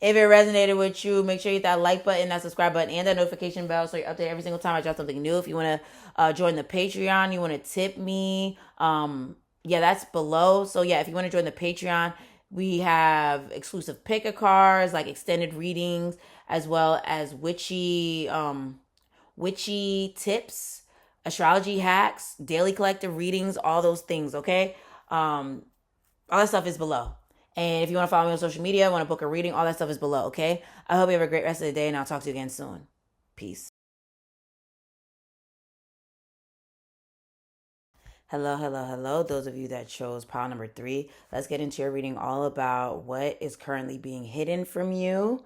Speaker 1: If it resonated with you, make sure you hit that like button, that subscribe button, and that notification bell so you're updated every single time I drop something new. If you want to join the Patreon, you want to tip me, yeah, that's below. So yeah, if you want to join the Patreon, we have exclusive pick a cards, like extended readings, as well as witchy tips, astrology hacks, daily collective readings, all those things. Okay, all that stuff is below. And if you want to follow me on social media, want to book a reading, all that stuff is below, okay? I hope you have a great rest of the day, and I'll talk to you again soon. Peace. Hello, hello, hello. Those of you that chose pile number 3, let's get into your reading all about what is currently being hidden from you.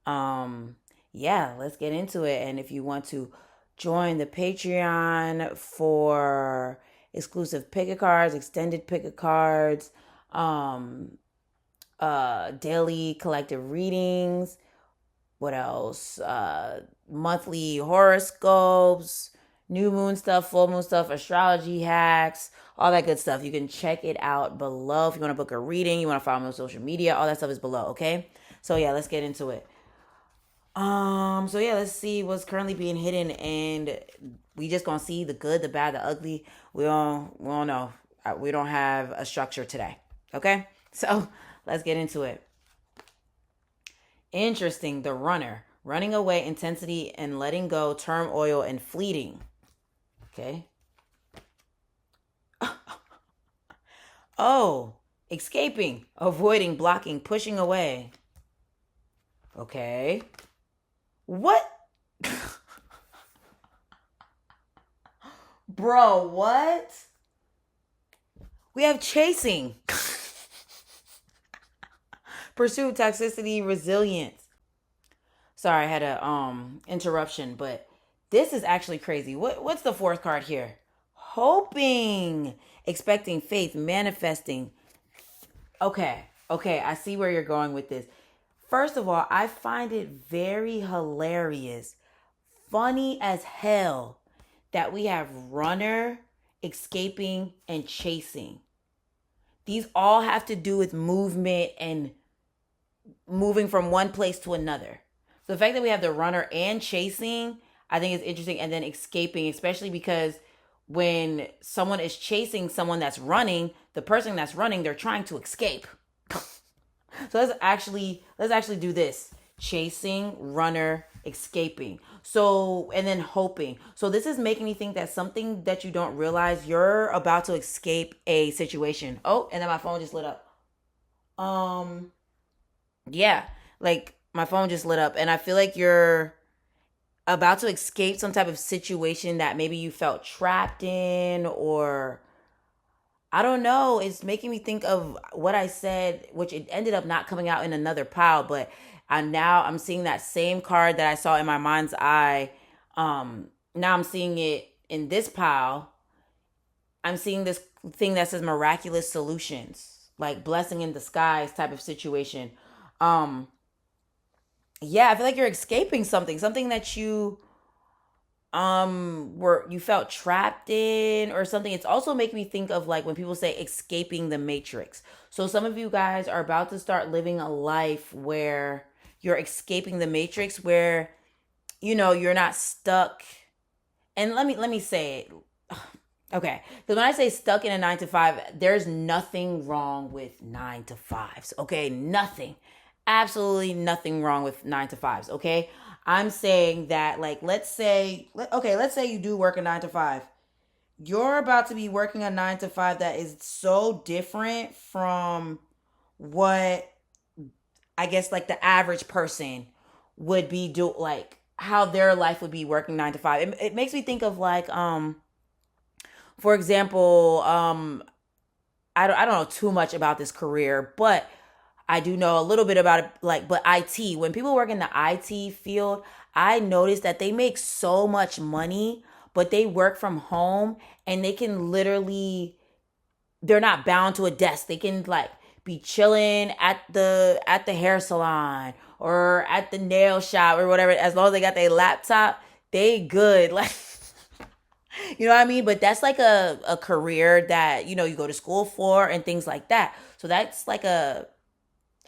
Speaker 1: Um, yeah, let's get into it. And if you want to join the Patreon for exclusive pick a cards, extended pick a cards, um, daily collective readings, what else? Monthly horoscopes, new moon stuff, full moon stuff, astrology hacks, all that good stuff. You can check it out below. If you want to book a reading, you want to follow me on social media, all that stuff is below, okay? So yeah, let's get into it. So yeah, let's see what's currently being hidden, and we just gonna see the good, the bad, the ugly. We don't know. We don't have a structure today. Okay? So let's get into it. Interesting, the runner. Running away, intensity and letting go, turmoil and fleeting. Okay. Oh, escaping, avoiding, blocking, pushing away. Okay. What? Bro, what? We have chasing. Pursuit, toxicity, resilience. Sorry, I had a interruption, but this is actually crazy. What's the fourth card here? Hoping, expecting, faith, manifesting. Okay, okay, I see where you're going with this. First of all, I find it very hilarious, funny as hell that we have runner, escaping, and chasing. These all have to do with movement and moving from one place to another. So the fact that we have the runner and chasing, I think is interesting, and then escaping, especially because when someone is chasing someone that's running, the person that's running, they're trying to escape. So let's actually do this. Chasing, runner, escaping. So, and then hoping. So this is making me think that something that you don't realize, you're about to escape a situation. Oh, and then my phone just lit up. Um, yeah, like my phone just lit up, and I feel like you're about to escape some type of situation that maybe you felt trapped in, or I don't know. It's making me think of what I said, which it ended up not coming out in another pile, but I'm seeing that same card that I saw in my mind's eye. Now I'm seeing it in this pile. I'm seeing this thing that says miraculous solutions, like blessing in disguise type of situation. Um, yeah, I feel like you're escaping something that you felt trapped in or something. It's also making me think of like when people say escaping the matrix. So some of you guys are about to start living a life where you're escaping the matrix, where you're not stuck. And let me say it. Okay, because when I say stuck in a 9 to 5, there's nothing wrong with 9 to 5s. Okay, nothing, absolutely nothing wrong with 9 to 5s. Okay, I'm saying that, like, let's say you do work a 9 to 5. You're about to be working a 9 to 5 that is so different from what I guess like the average person would be like how their life would be working 9 to 5. It makes me think of like for example, I don't know too much about this career, but I do know a little bit about it. Like, but IT, when people work in the IT field, I noticed that they make so much money, but they work from home, and they can literally, they're not bound to a desk. They can like be chilling at the hair salon or at the nail shop or whatever. As long as they got their laptop, they good. Like, you know what I mean? But that's like a career that, you go to school for and things like that. So that's like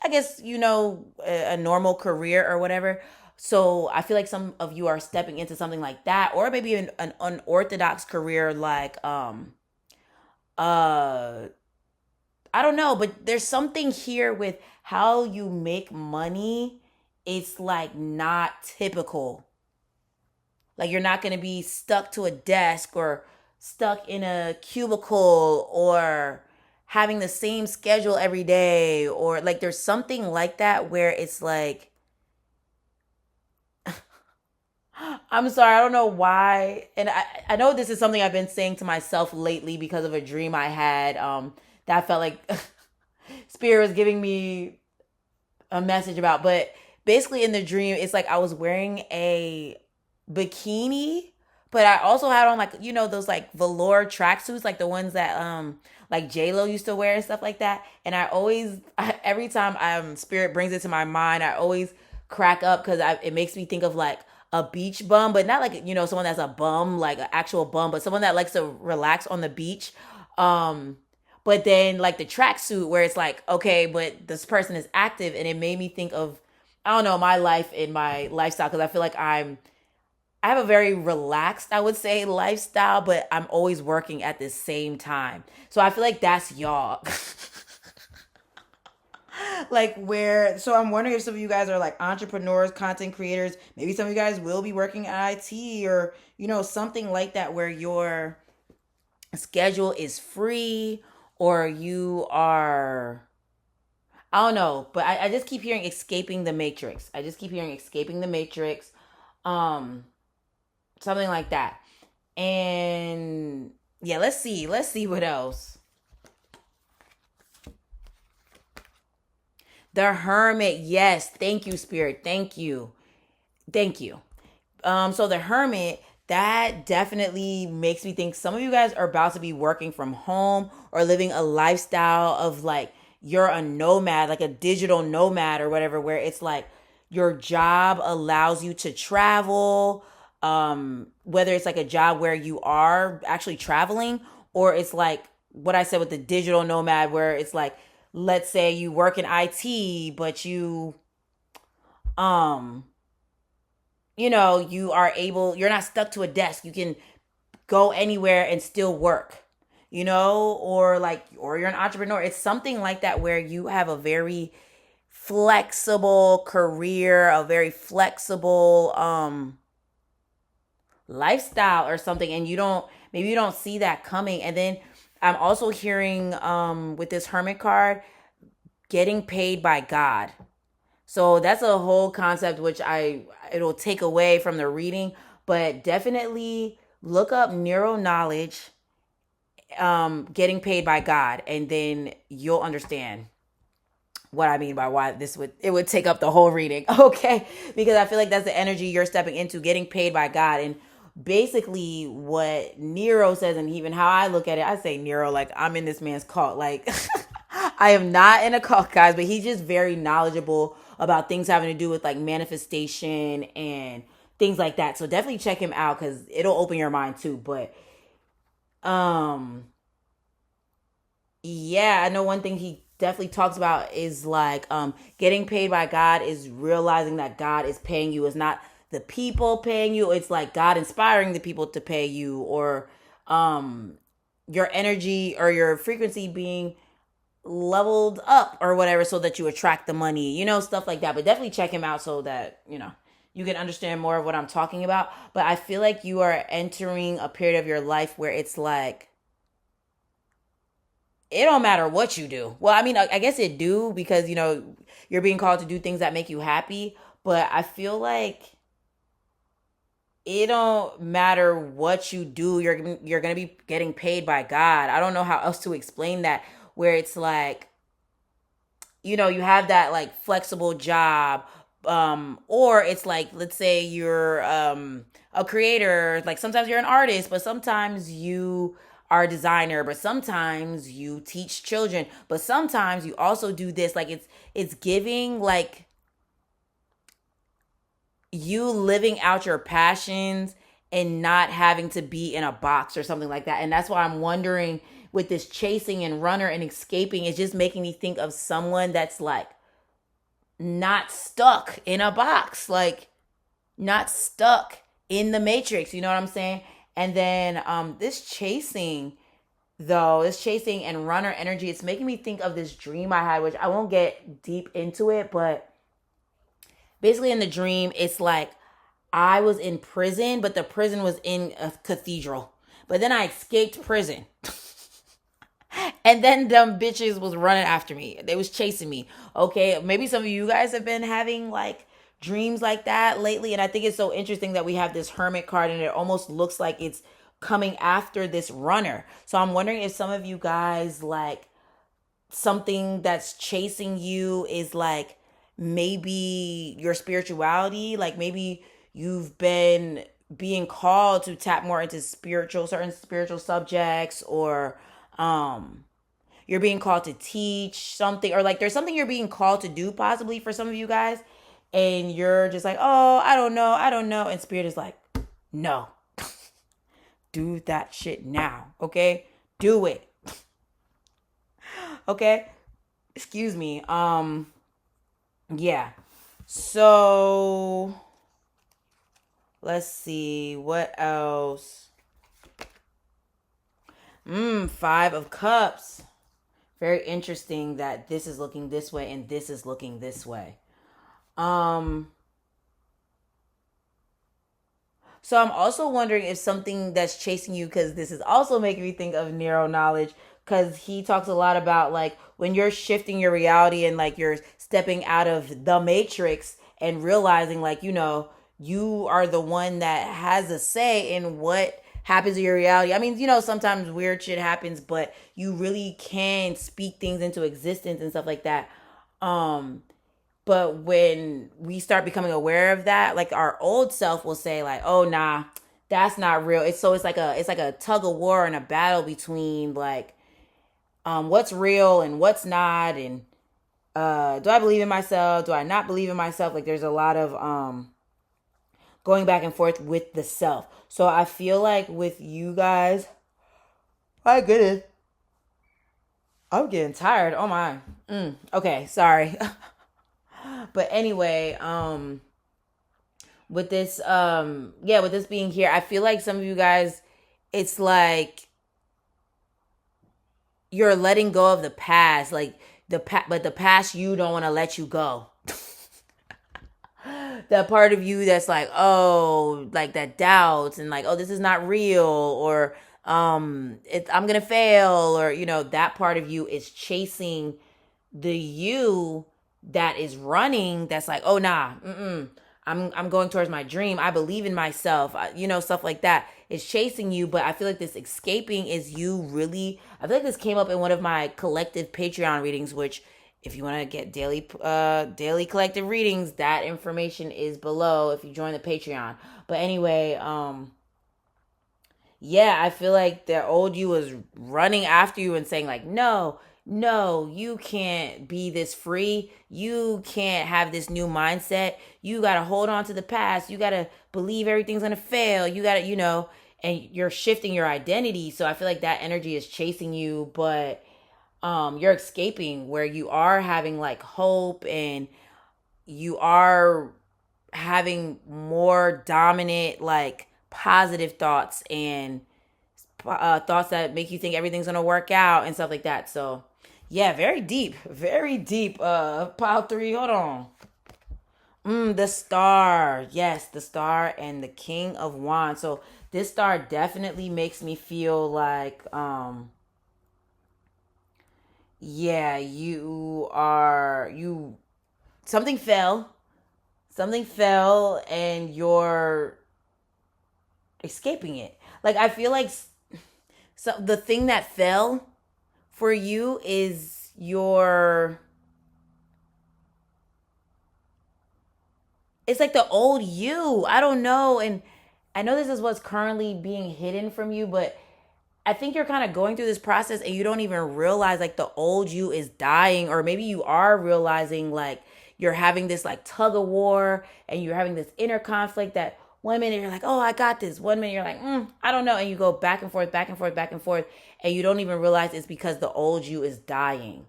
Speaker 1: I guess, a normal career or whatever. So I feel like some of you are stepping into something like that, or maybe an unorthodox career, like uh I don't know, but there's something here with how you make money. It's like not typical. Like you're not going to be stuck to a desk or stuck in a cubicle or having the same schedule every day, or like there's something like that where it's like I'm sorry, I don't know why. And I know this is something I've been saying to myself lately because of a dream I had, that felt like Spirit was giving me a message about. But basically, in the dream, it's like I was wearing a bikini, but I also had on, like, those like velour tracksuits, like the ones that like J Lo used to wear and stuff like that. And every time Spirit brings it to my mind, I always crack up because it makes me think of like a beach bum, but not like someone that's a bum, like an actual bum, but someone that likes to relax on the beach. Um, but then like the tracksuit where it's like, okay, but this person is active, and it made me think of, I don't know, my life and my lifestyle, because I feel like I have a very relaxed, I would say, lifestyle, but I'm always working at the same time. So I feel like that's y'all. Like, where, so I'm wondering if some of you guys are like entrepreneurs, content creators. Maybe some of you guys will be working at IT, or something like that, where your schedule is free, or you are, I don't know, but I just keep hearing escaping the matrix. I just keep hearing escaping the matrix. Um, Something like that. And yeah, let's see what else. The Hermit. Yes, thank you, Spirit. Thank you. Thank you. So the Hermit, that definitely makes me think some of you guys are about to be working from home or living a lifestyle of like you're a nomad, like a digital nomad or whatever, where it's like your job allows you to travel. Whether it's like a job where you are actually traveling, or it's like what I said with the digital nomad, where it's like, let's say you work in IT, but um you're not stuck to a desk. You can go anywhere and still work, or you're an entrepreneur. It's something like that where you have a very flexible career, a very flexible lifestyle or something, and maybe you don't see that coming. And then I'm also hearing with this Hermit card, getting paid by God. So that's a whole concept which it'll take away from the reading, but definitely look up neuro knowledge, getting paid by God, and then you'll understand what I mean by why it would take up the whole reading. Okay? Because I feel like that's the energy you're stepping into, getting paid by God. And basically what Nero says, and even how I look at it, I say Nero like I'm in this man's cult. Like I am not in a cult, guys, but he's just very knowledgeable about things having to do with like manifestation and things like that. So definitely check him out because it'll open your mind too. But um yeah, I know one thing he definitely talks about is like getting paid by God is realizing that God is paying you. It's not the people paying you. It's like God inspiring the people to pay you, or um your energy or your frequency being leveled up or whatever, so that you attract the money, stuff like that. But definitely check him out so that you can understand more of what I'm talking about. But I feel like you are entering a period of your life where it's like it don't matter what you do. Well, I mean, I guess it do, because you're being called to do things that make you happy. But I feel like it don't matter what you do. You're gonna be getting paid by God. I don't know how else to explain that. Where it's like, you have that like flexible job, or it's like, let's say you're a creator, like sometimes you're an artist, but sometimes you are a designer, but sometimes you teach children, but sometimes you also do this. Like it's giving like you living out your passions and not having to be in a box or something like that. And that's why I'm wondering, with this chasing and runner and escaping, it's just making me think of someone that's like not stuck in a box, like not stuck in the matrix, you know what I'm saying? And then this chasing, though, this chasing and runner energy, it's making me think of this dream I had, which I won't get deep into it, but basically in the dream, it's like I was in prison, but the prison was in a cathedral. But then I escaped prison. And then them bitches was running after me. They was chasing me. Okay, maybe some of you guys have been having like dreams like that lately, and I think it's so interesting that we have this hermit card, and it almost looks like it's coming after this runner. So I'm wondering if some of you guys like something that's chasing you is like maybe your spirituality, like maybe you've been being called to tap more into certain spiritual subjects, or you're being called to teach something, or like there's something you're being called to do possibly for some of you guys, and you're just like, oh, I don't know, and spirit is like, no, do that shit now, okay, do it. Okay, excuse me. Yeah, so let's see what else. 5 of Cups. Very interesting that this is looking this way and this is looking this way. Um so I'm also wondering if something that's chasing you, because this is also making me think of neuro knowledge, because he talks a lot about like when you're shifting your reality and like you're stepping out of the matrix and realizing like, you are the one that has a say in what happens in your reality. I mean, sometimes weird shit happens, but you really can speak things into existence and stuff like that. Um, but when we start becoming aware of that, like our old self will say like, "Oh nah, that's not real." It's like a tug of war and a battle between like what's real and what's not, and do I believe in myself? Do I not believe in myself? Like there's a lot of going back and forth with the self. So I feel like with you guys, my goodness, I'm getting tired. Oh my. Okay, sorry. But anyway, with this yeah, with this being here, I feel like some of you guys, it's like you're letting go of the past, like but the past you don't want to let you go. That part of you that's like, oh, like that doubts and like, oh, this is not real, or I'm gonna fail, or that part of you is chasing the you that is running, that's like, oh nah, I'm going towards my dream, I believe in myself, stuff like that is chasing you. But I feel like this escaping is you really, I feel like this came up in one of my collective Patreon readings, which if you want to get daily collective readings, that information is below if you join the Patreon. But anyway, yeah, I feel like the old you was running after you and saying like, no, no, you can't be this free. You can't have this new mindset. You got to hold on to the past. You got to believe everything's going to fail. You got to, and you're shifting your identity. So I feel like that energy is chasing you, but you're escaping, where you are having like hope, and you are having more dominant like positive thoughts, and thoughts that make you think everything's gonna work out and stuff like that. So yeah, very deep, very deep. Pile 3, hold on. The Star, yes, the Star and the King of Wands. So this star definitely makes me feel like yeah, you something fell, and you're escaping it. Like I feel like so the thing that fell for you is your, it's like the old you. I don't know, and I know this is what's currently being hidden from you, but I think you're kind of going through this process and you don't even realize like the old you is dying, or maybe you are realizing like you're having this like tug of war, and you're having this inner conflict that one minute you're like, oh, I got this. One minute you're like, I don't know. And you go back and forth, back and forth, back and forth. And you don't even realize it's because the old you is dying.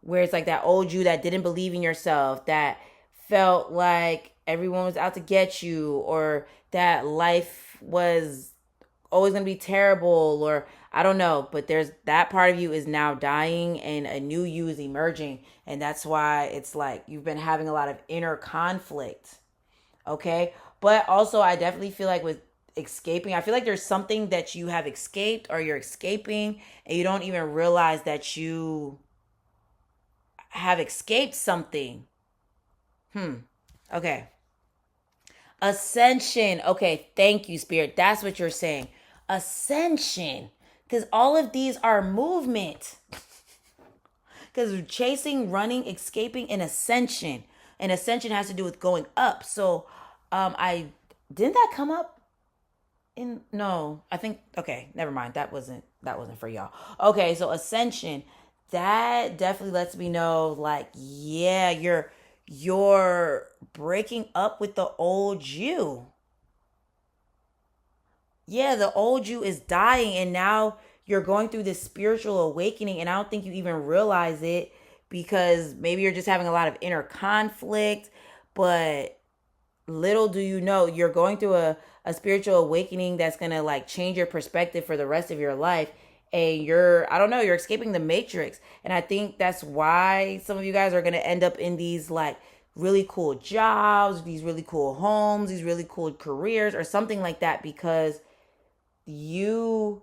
Speaker 1: where it's like that old you that didn't believe in yourself, that felt like everyone was out to get you, or that life was always going to be terrible, or I don't know, but there's that part of you is now dying and a new you is emerging, and that's why it's like you've been having a lot of inner conflict. Okay? But also I definitely feel like with escaping, I feel like there's something that you have escaped or you're escaping and you don't even realize that you have escaped something. Okay. Ascension. Okay, thank you, Spirit. That's what you're saying. Ascension. Because all of these are movement. Because chasing, running, escaping, and ascension. And ascension has to do with going up. So, I didn't that come up in no, I think okay, never mind. That wasn't for y'all. Okay, so ascension, that definitely lets me know like yeah, you're breaking up with the old you. Yeah, the old you is dying and now you're going through this spiritual awakening and I don't think you even realize it because maybe you're just having a lot of inner conflict, but little do you know you're going through a spiritual awakening that's gonna like change your perspective for the rest of your life, and you're I don't know, you're escaping the matrix. And I think that's why some of you guys are gonna end up in these like really cool jobs, these really cool homes, these really cool careers or something like that, because you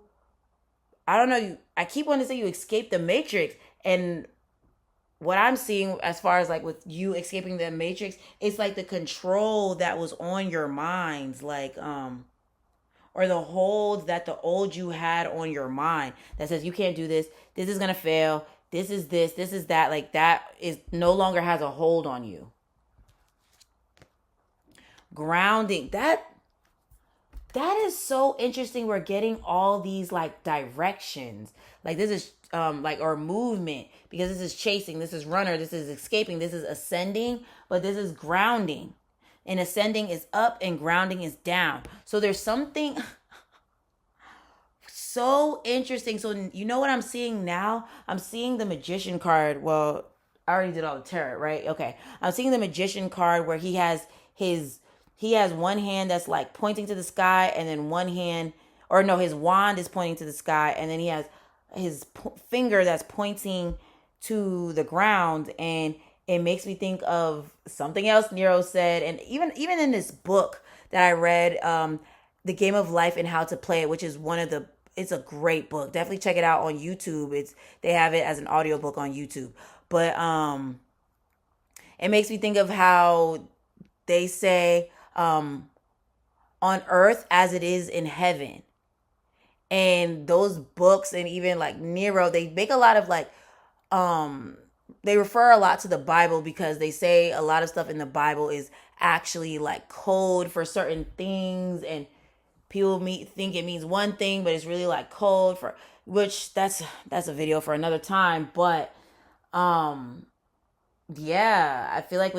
Speaker 1: I don't know, I keep wanting to say you escape the matrix, and what I'm seeing as far as like with you escaping the matrix, it's like the control that was on your minds, like or the hold that the old you had on your mind that says you can't do this, this is gonna fail, this is that, like that is no longer has a hold on you. Grounding. That is so interesting. We're getting all these like directions. Like this is like or movement, because this is chasing, this is runner, this is escaping, this is ascending, but this is grounding. And ascending is up and grounding is down. So there's something so interesting. So you know what I'm seeing now? I'm seeing the magician card. Well, I already did all the tarot, right? Okay. I'm seeing the magician card where his he has one hand that's like pointing to the sky, and then one hand, or no, his wand is pointing to the sky, and then he has his finger that's pointing to the ground. And it makes me think of something else Nero said, and even in this book that I read, The Game of Life and How to Play It, which is one of the it's a great book. Definitely check it out on YouTube. They have it as an audiobook on YouTube. But it makes me think of how they say on earth as it is in heaven. And those books, and even like Nero, they make a lot of like um they refer a lot to the Bible, because they say a lot of stuff in the Bible is actually like code for certain things, and people think it means one thing, but it's really like code for, which that's a video for another time. But um yeah, I feel like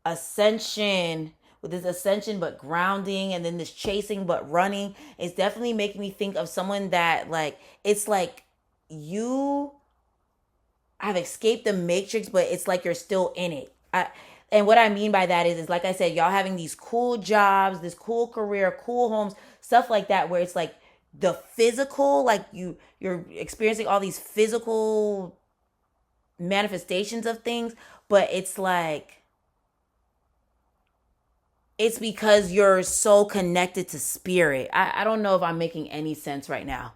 Speaker 1: ascension with this ascension but grounding, and then this chasing but running, it's definitely making me think of someone that like it's like you have escaped the matrix, but it's like you're still in it. And what I mean by that is like I said, y'all having these cool jobs, this cool career, cool homes, stuff like that, where it's like the physical, like you're experiencing all these physical manifestations of things, but it's like it's because you're so connected to spirit. I don't know if I'm making any sense right now.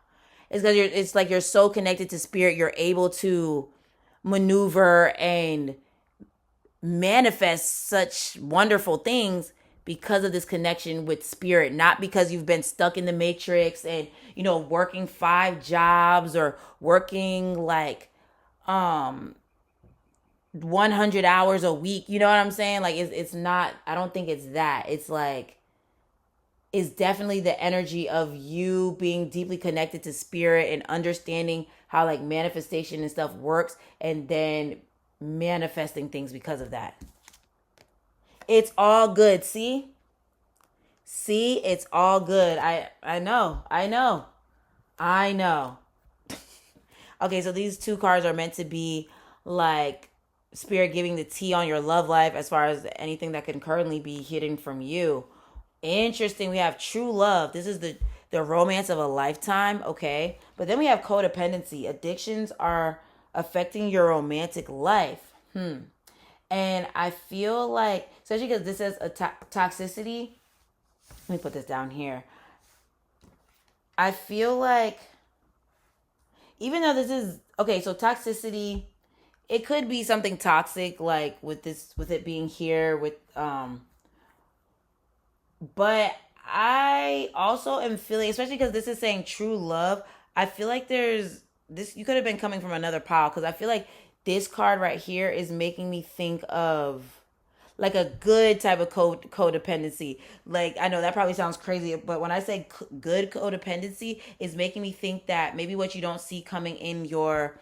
Speaker 1: It's because it's like you're so connected to spirit, you're able to maneuver and manifest such wonderful things because of this connection with spirit, not because you've been stuck in the matrix and working 5 jobs or working like um 100 hours a week. You know what I'm saying? Like it's not, I don't think it's that. It's like it's definitely the energy of you being deeply connected to spirit and understanding how like manifestation and stuff works, and then manifesting things because of that. It's all good. See, it's all good. I know. Okay, so these two cards are meant to be like spirit giving the tea on your love life as far as anything that can currently be hidden from you. Interesting. We have true love. This is the romance of a lifetime, okay? But then we have codependency. Addictions are affecting your romantic life. And I feel like, especially because this is a toxicity. Let me put this down here. I feel like, even though this is okay, so toxicity, it could be something toxic, like with this, with it being here, with but I also am feeling, especially because this is saying true love. I feel like there's this. You could have been coming from another pile because I feel like this card right here is making me think of like a good type of codependency. Like, I know that probably sounds crazy, but when I say good codependency, is making me think that maybe what you don't see coming in your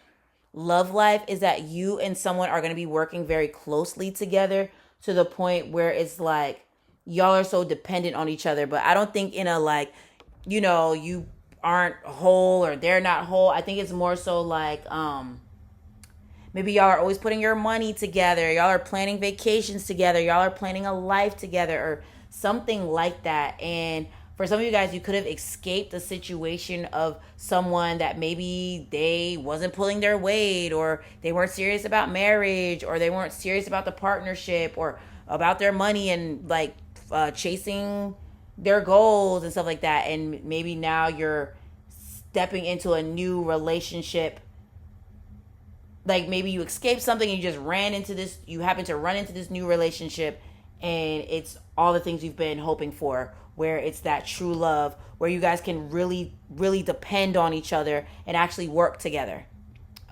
Speaker 1: love life is that you and someone are going to be working very closely together to the point where it's like y'all are so dependent on each other. But I don't think in a like, you aren't whole or they're not whole. I think it's more so like maybe y'all are always putting your money together. Y'all are planning vacations together. Y'all are planning a life together or something like that. And for some of you guys, you could have escaped a situation of someone that maybe they wasn't pulling their weight, or they weren't serious about marriage, or they weren't serious about the partnership or about their money and like chasing their goals and stuff like that. And maybe now you're stepping into a new relationship, like maybe you escaped something and you just ran into this, you happen to run into this new relationship, and it's all the things you've been hoping for, where it's that true love where you guys can really really depend on each other and actually work together.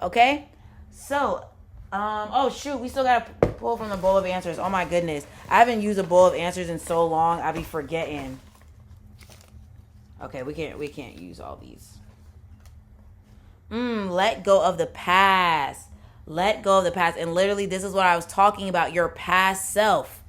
Speaker 1: Okay, so oh shoot, we still gotta pull from the bowl of answers. Oh my goodness, I haven't used a bowl of answers in so long, I'll be forgetting. Okay, we can't use all these. Let go of the past. Let go of the past. And literally, this is what I was talking about, your past self.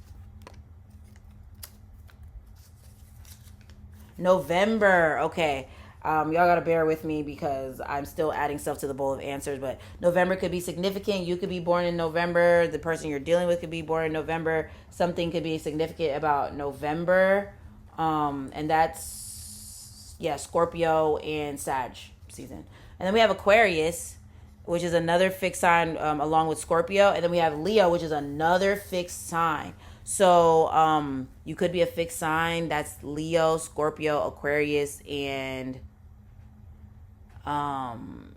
Speaker 1: November. Okay. Y'all gotta bear with me because I'm still adding stuff to the bowl of answers. But November could be significant. You could be born in November. The person you're dealing with could be born in November. Something could be significant about November. And that's, yeah, Scorpio and Sag season. And then we have Aquarius, which is another fixed sign along with Scorpio. And then we have Leo, which is another fixed sign. So you could be a fixed sign. That's Leo, Scorpio, Aquarius, and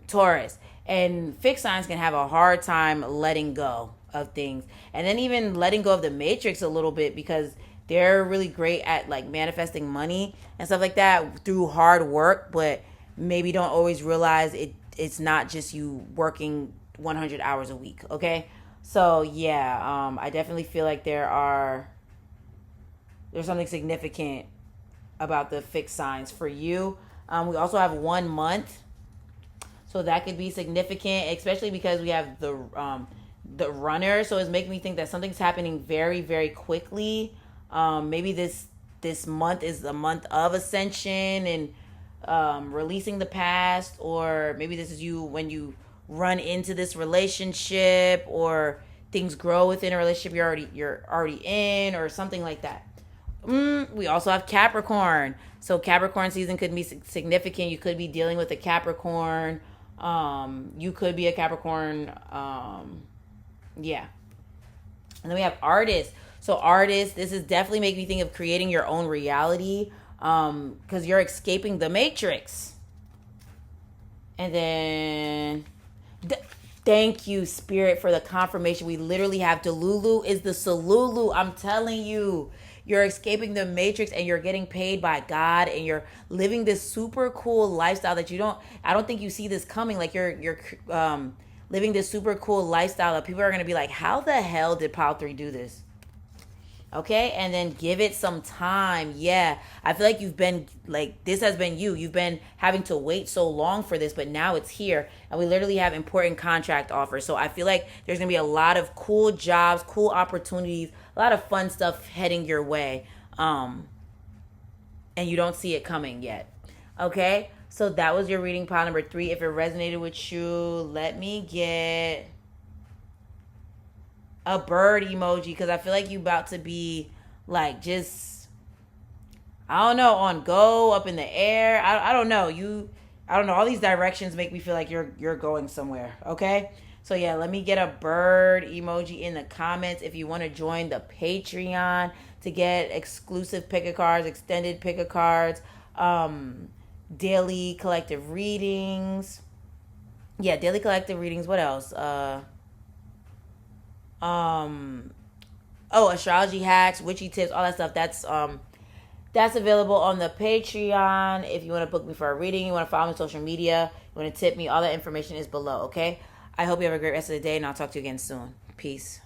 Speaker 1: Taurus. And fixed signs can have a hard time letting go of things. And then even letting go of the matrix a little bit, because they're really great at like manifesting money and stuff like that through hard work, but maybe don't always realize it's not just you working 100 hours a week. Okay, so yeah, I definitely feel like there's something significant about the fixed signs for you. We also have 1 month, so that could be significant, especially because we have the runner. So it's making me think that something's happening very very quickly. Maybe this month is the month of ascension and releasing the past, or maybe this is you when you run into this relationship, or things grow within a relationship you're already in, or something like that. We also have Capricorn, so Capricorn season could be significant. You could be dealing with a Capricorn. You could be a Capricorn. Yeah. And then we have artists. So artists, this is definitely making me think of creating your own reality, because you're escaping the matrix. And then thank you, Spirit, for the confirmation. We literally have Delulu is the Salulu. I'm telling you, you're escaping the matrix and you're getting paid by God, and you're living this super cool lifestyle that I don't think you see this coming. Like you're living this super cool lifestyle that people are going to be like, how the hell did Pile 3 do this? Okay, and then give it some time. Yeah, I feel like you've been like, this has been you've been having to wait so long for this, but now it's here, and we literally have important contract offers. So I feel like there's gonna be a lot of cool jobs, cool opportunities, a lot of fun stuff heading your way, and you don't see it coming yet. Okay, So that was your reading pile number 3. If it resonated with you, let me get a bird emoji, because I feel like you about to be like just, I don't know, on go, up in the air. I don't know. I don't know. All these directions make me feel like you're going somewhere. Okay. So yeah, let me get a bird emoji in the comments if you want to join the Patreon to get exclusive pick a cards, extended pick a cards, daily collective readings. Yeah, daily collective readings. What else? Um, oh, astrology hacks, witchy tips, all that stuff. That's available on the Patreon. If you want to book me for a reading, you want to follow me on social media, you want to tip me, all that information is below, okay? I hope you have a great rest of the day, and I'll talk to you again soon. Peace.